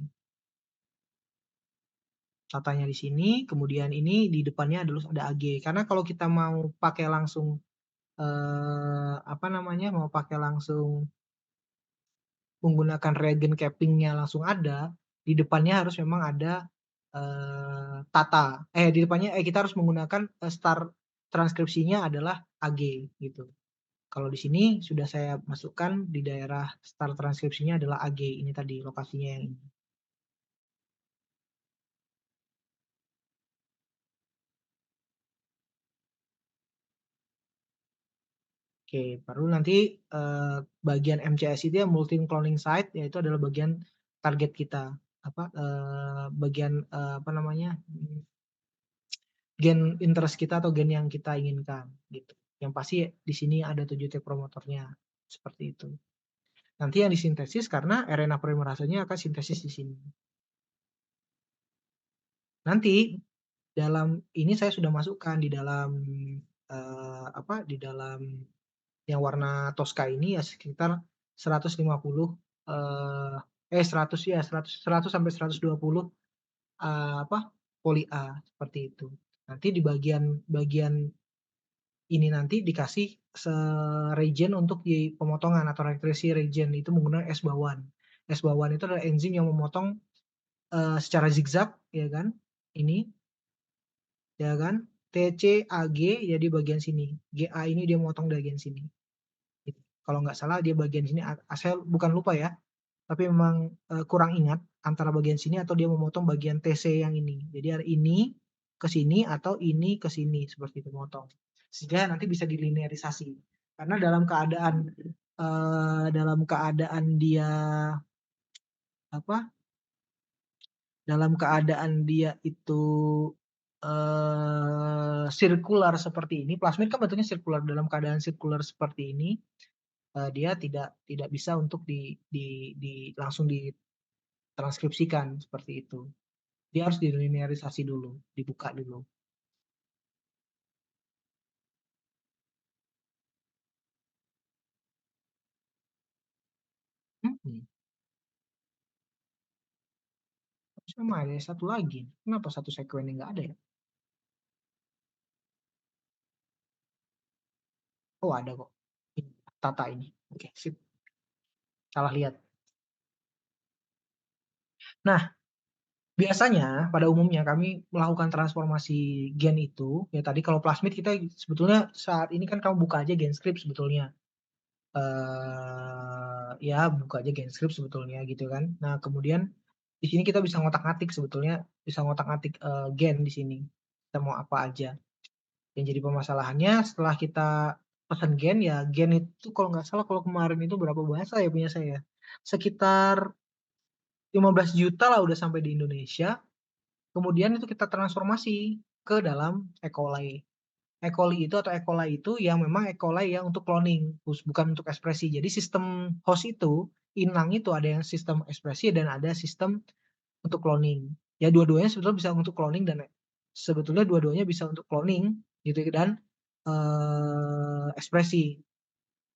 Tatanya di sini, kemudian ini di depannya ada AG. Karena kalau kita mau pakai langsung mau pakai langsung menggunakan reagen capping-nya langsung ada, di depannya harus memang ada Tata. Di depannya kita harus menggunakan start transkripsinya adalah AG gitu. Kalau di sini sudah saya masukkan di daerah start transkripsinya adalah AG, ini tadi lokasinya yang ini. Oke, baru nanti bagian MCS itu ya multi cloning site, yaitu adalah bagian target kita bagian apa namanya gen interest kita atau gen yang kita inginkan gitu. Yang pasti di sini ada 7 T promotornya seperti itu. Nanti yang disintesis karena RNA polimerasenya akan sintesis di sini. Nanti dalam ini saya sudah masukkan di dalam di dalam yang warna Tosca ini ya sekitar 150 100 sampai 120 poli A seperti itu. Nanti di bagian ini nanti dikasih reagent untuk di pemotongan atau reakresi reagent itu menggunakan S-bawan. S-bawan itu adalah enzim yang memotong secara zigzag ya kan. Ini ya kan. TCAG ya di bagian sini. GA ini dia memotong di bagian sini. Gitu. Kalau nggak salah dia bagian sini, saya bukan lupa ya, tapi memang kurang ingat antara bagian sini atau dia memotong bagian TC yang ini. Jadi ada ini ke sini atau ini ke sini seperti itu memotong. Sehingga nanti bisa dilinearisasi. Karena dalam keadaan dia dalam keadaan dia itu sirkular seperti ini, plasmid kan bentuknya sirkular. Dalam keadaan sirkular seperti ini dia tidak bisa untuk langsung ditranskripsikan seperti itu. Dia harus dilinearisasi dulu, dibuka dulu. Sama ada satu lagi. Kenapa satu sekuennya nggak ada ya? Oh ada kok. Ini, Tata ini. Oke, sip. Salah lihat. Nah, biasanya pada umumnya kami melakukan transformasi gen itu, ya tadi kalau plasmid kita sebetulnya saat ini kan kamu buka aja GenScript sebetulnya. Ya buka aja GenScript sebetulnya gitu kan. Nah kemudian di sini kita bisa ngotak-ngatik sebetulnya, bisa ngotak-ngatik gen di sini. Kita mau apa aja. Yang jadi permasalahannya setelah kita pesan gen ya gen itu kalau nggak salah kalau kemarin itu berapa bahasa ya punya saya? Sekitar 15 juta lah udah sampai di Indonesia. Kemudian itu kita transformasi ke dalam E. coli. E. coli itu atau E. coli itu yang memang E. coli yang untuk cloning, bukan untuk ekspresi. Jadi sistem host itu, inang itu ada yang sistem ekspresi dan ada sistem untuk cloning. Ya dua-duanya sebetulnya bisa untuk cloning dan sebetulnya dua-duanya bisa untuk cloning gitu dan ekspresi.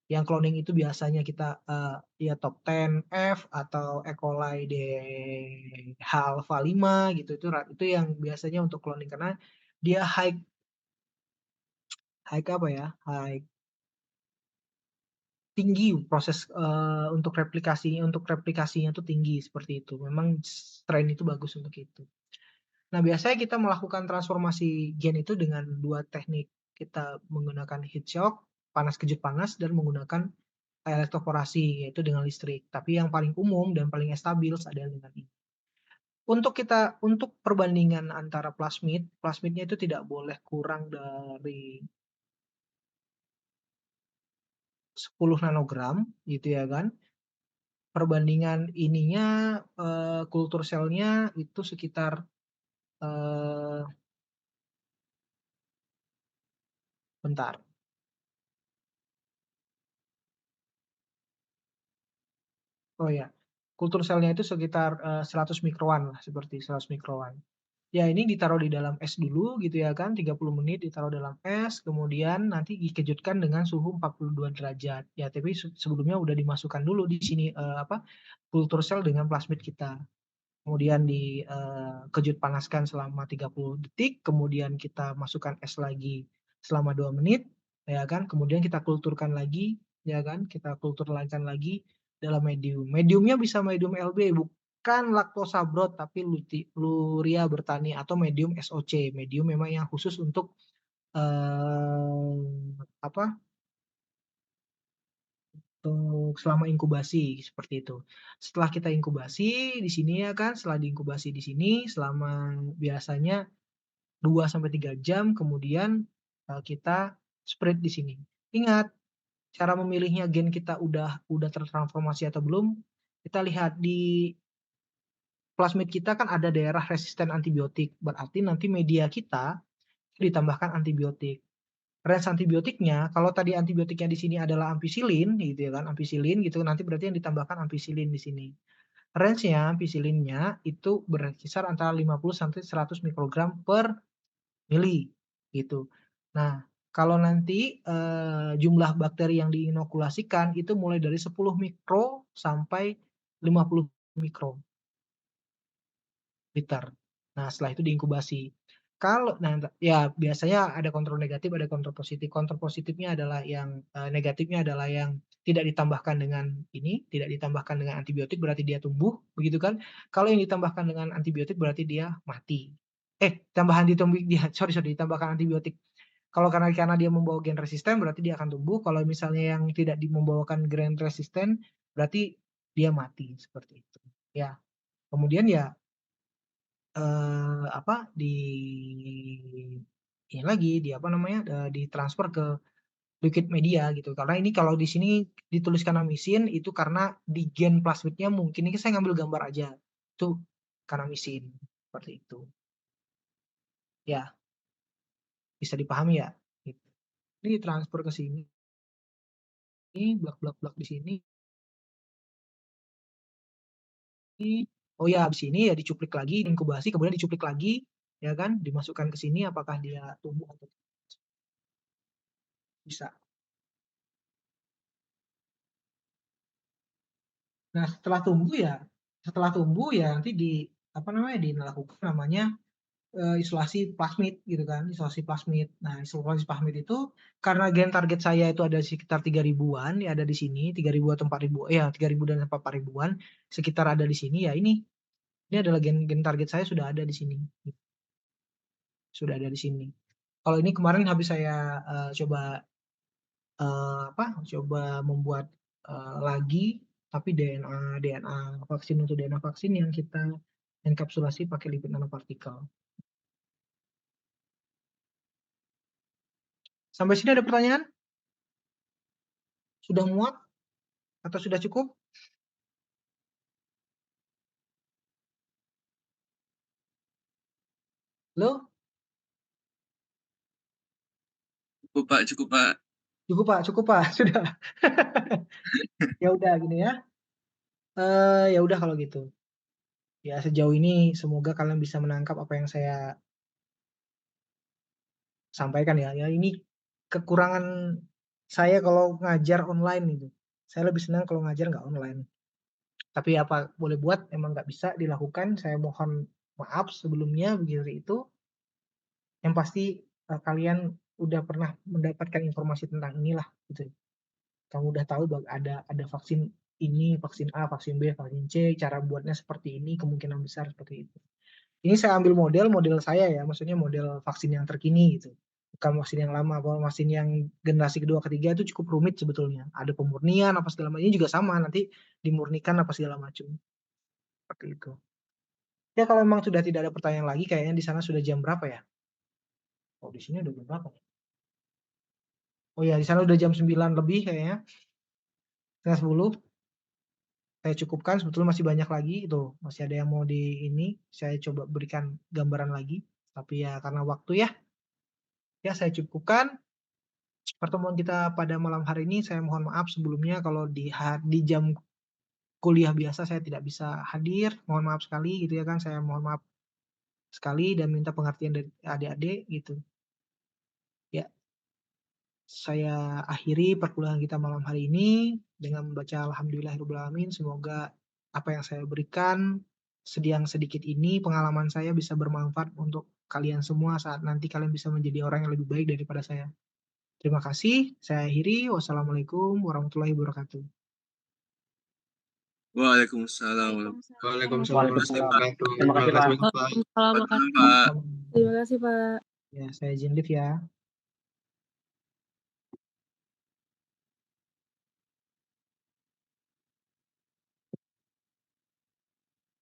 Yang cloning itu biasanya kita ya top 10 F atau E. coli DH alpha 5 gitu itu yang biasanya untuk cloning karena dia high tinggi proses untuk replikasinya itu tinggi seperti itu. Memang strain itu bagus untuk itu. Nah, biasanya kita melakukan transformasi gen itu dengan 2 teknik. Kita menggunakan heat shock, panas kejut panas, dan menggunakan elektroforasi, yaitu dengan listrik. Tapi yang paling umum dan paling stabil adalah dengan ini. Untuk perbandingan antara plasmidnya itu tidak boleh kurang dari 10 nanogram gitu ya kan. Perbandingan ininya kultur selnya itu sekitar bentar. Oh ya, kultur selnya itu sekitar 100 mikroan lah, seperti 100 mikroan. Ya ini ditaruh di dalam es dulu gitu ya kan, 30 menit ditaruh dalam es, kemudian nanti dikejutkan dengan suhu 42 derajat. Ya tapi sebelumnya udah dimasukkan dulu di sini kultur sel dengan plasmid kita. Kemudian dikejut panaskan selama 30 detik, kemudian kita masukkan es lagi selama 2 menit, ya kan, kemudian kita kulturkan lagi, ya kan, kita kulturkan lagi dalam medium. Mediumnya bisa medium LB, bukan laktosa broth, tapi luria bertani atau medium SOC. Medium memang yang khusus untuk untuk selama inkubasi seperti itu. Setelah kita inkubasi di sini ya kan, setelah diinkubasi di sini selama biasanya 2 sampai 3 jam kemudian kita spread di sini. Ingat, cara memilihnya gen kita udah tertransformasi atau belum, kita lihat di plasmid kita kan ada daerah resisten antibiotik, berarti nanti media kita ditambahkan antibiotik. Range antibiotiknya, kalau tadi antibiotiknya di sini adalah ampicillin gitu ya kan, ampicillin gitu, nanti berarti yang ditambahkan ampicillin di sini. Range-nya ampicillinnya itu berkisar antara 50 sampai 100 mikrogram per mili gitu. Nah, kalau nanti jumlah bakteri yang diinokulasikan itu mulai dari 10 mikro sampai 50 mikro liter. Nah, setelah itu diinkubasi. Kalau ya biasanya ada kontrol negatif, ada kontrol positif. Kontrol positifnya adalah yang negatifnya adalah yang tidak ditambahkan dengan tidak ditambahkan dengan antibiotik berarti dia tumbuh, begitu kan? Kalau yang ditambahkan dengan antibiotik berarti dia mati. Ditambahkan antibiotik. Kalau karena dia membawa gen resisten berarti dia akan tumbuh. Kalau misalnya yang tidak membawakan gen resisten berarti dia mati seperti itu. Ya. Kemudian ya ditransfer ke liquid media gitu. Karena ini kalau di sini dituliskan amisin itu karena di gen plasmidnya mungkin ini saya ngambil gambar aja. Itu karena amisin seperti itu. Ya. Bisa dipahami ya? Gitu. Ini transfer ke sini. Ini blok-blok di sini. Oh ya, habis ini ya dicuplik lagi, inkubasi, kemudian dicuplik lagi, ya kan? Dimasukkan ke sini apakah dia tumbuh atau tidak. Bisa. Nah, setelah tumbuh ya nanti dilakukan namanya isolasi plasmid gitu kan, isolasi plasmid. Nah, isolasi plasmid itu karena gen target saya itu ada sekitar 3.000-an, ya ada di sini 3.000 atau 4.000, ya 3.000 dan 4.000-an sekitar ada di sini ya ini adalah gen target saya sudah ada di sini. Sudah ada di sini. Kalau ini kemarin habis saya coba membuat lagi tapi DNA vaksin untuk DNA vaksin yang kita enkapsulasi pakai lipid nanopartikel. Sampai sini ada pertanyaan? Sudah muat atau sudah cukup? Halo? Cukup Pak, cukup Pak. Cukup Pak, sudah. Ya udah gini ya. Ya udah kalau gitu. Ya sejauh ini semoga kalian bisa menangkap apa yang saya sampaikan ya. Ya ini kekurangan saya kalau ngajar online itu. Saya lebih senang kalau ngajar nggak online. Tapi apa boleh buat, emang nggak bisa dilakukan. Saya mohon maaf sebelumnya begitu itu. Yang pasti kalian udah pernah mendapatkan informasi tentang inilah gitu. Kamu udah tahu bahwa ada vaksin ini, vaksin A, vaksin B, vaksin C, cara buatnya seperti ini, kemungkinan besar seperti itu. Ini saya ambil model saya ya, maksudnya model vaksin yang terkini gitu. Bukan vaksin yang lama, kalau vaksin yang generasi kedua, ketiga itu cukup rumit sebetulnya. Ada pemurnian apa segala macam, ini juga sama, nanti dimurnikan apa segala macam. Seperti itu. Ya kalau memang sudah tidak ada pertanyaan lagi, kayaknya di sana sudah jam berapa ya? Oh di sini udah jam berapa? Oh ya di sana udah jam 9 lebih kayaknya. Setengah 10. Saya cukupkan, sebetulnya masih banyak lagi itu, masih ada yang mau saya coba berikan gambaran lagi, tapi ya karena waktu ya saya cukupkan pertemuan kita pada malam hari ini. Saya mohon maaf sebelumnya kalau di jam kuliah biasa saya tidak bisa hadir, mohon maaf sekali gitu ya kan, saya mohon maaf sekali dan minta pengertian dari adik-adik gitu. Ya, saya akhiri perkuliahan kita malam hari ini dengan membaca Alhamdulillahirrahmanirrahim. Semoga apa yang saya berikan sedikit ini, pengalaman saya bisa bermanfaat untuk kalian semua saat nanti kalian bisa menjadi orang yang lebih baik daripada saya. Terima kasih, saya akhiri. Wassalamualaikum warahmatullahi wabarakatuh. Waalaikumsalam. Waalaikumsalam. Terima kasih Pak. Terima kasih Pak. Waalaikumsalam. Pak. Terima kasih Pak. Ya, saya izin live ya.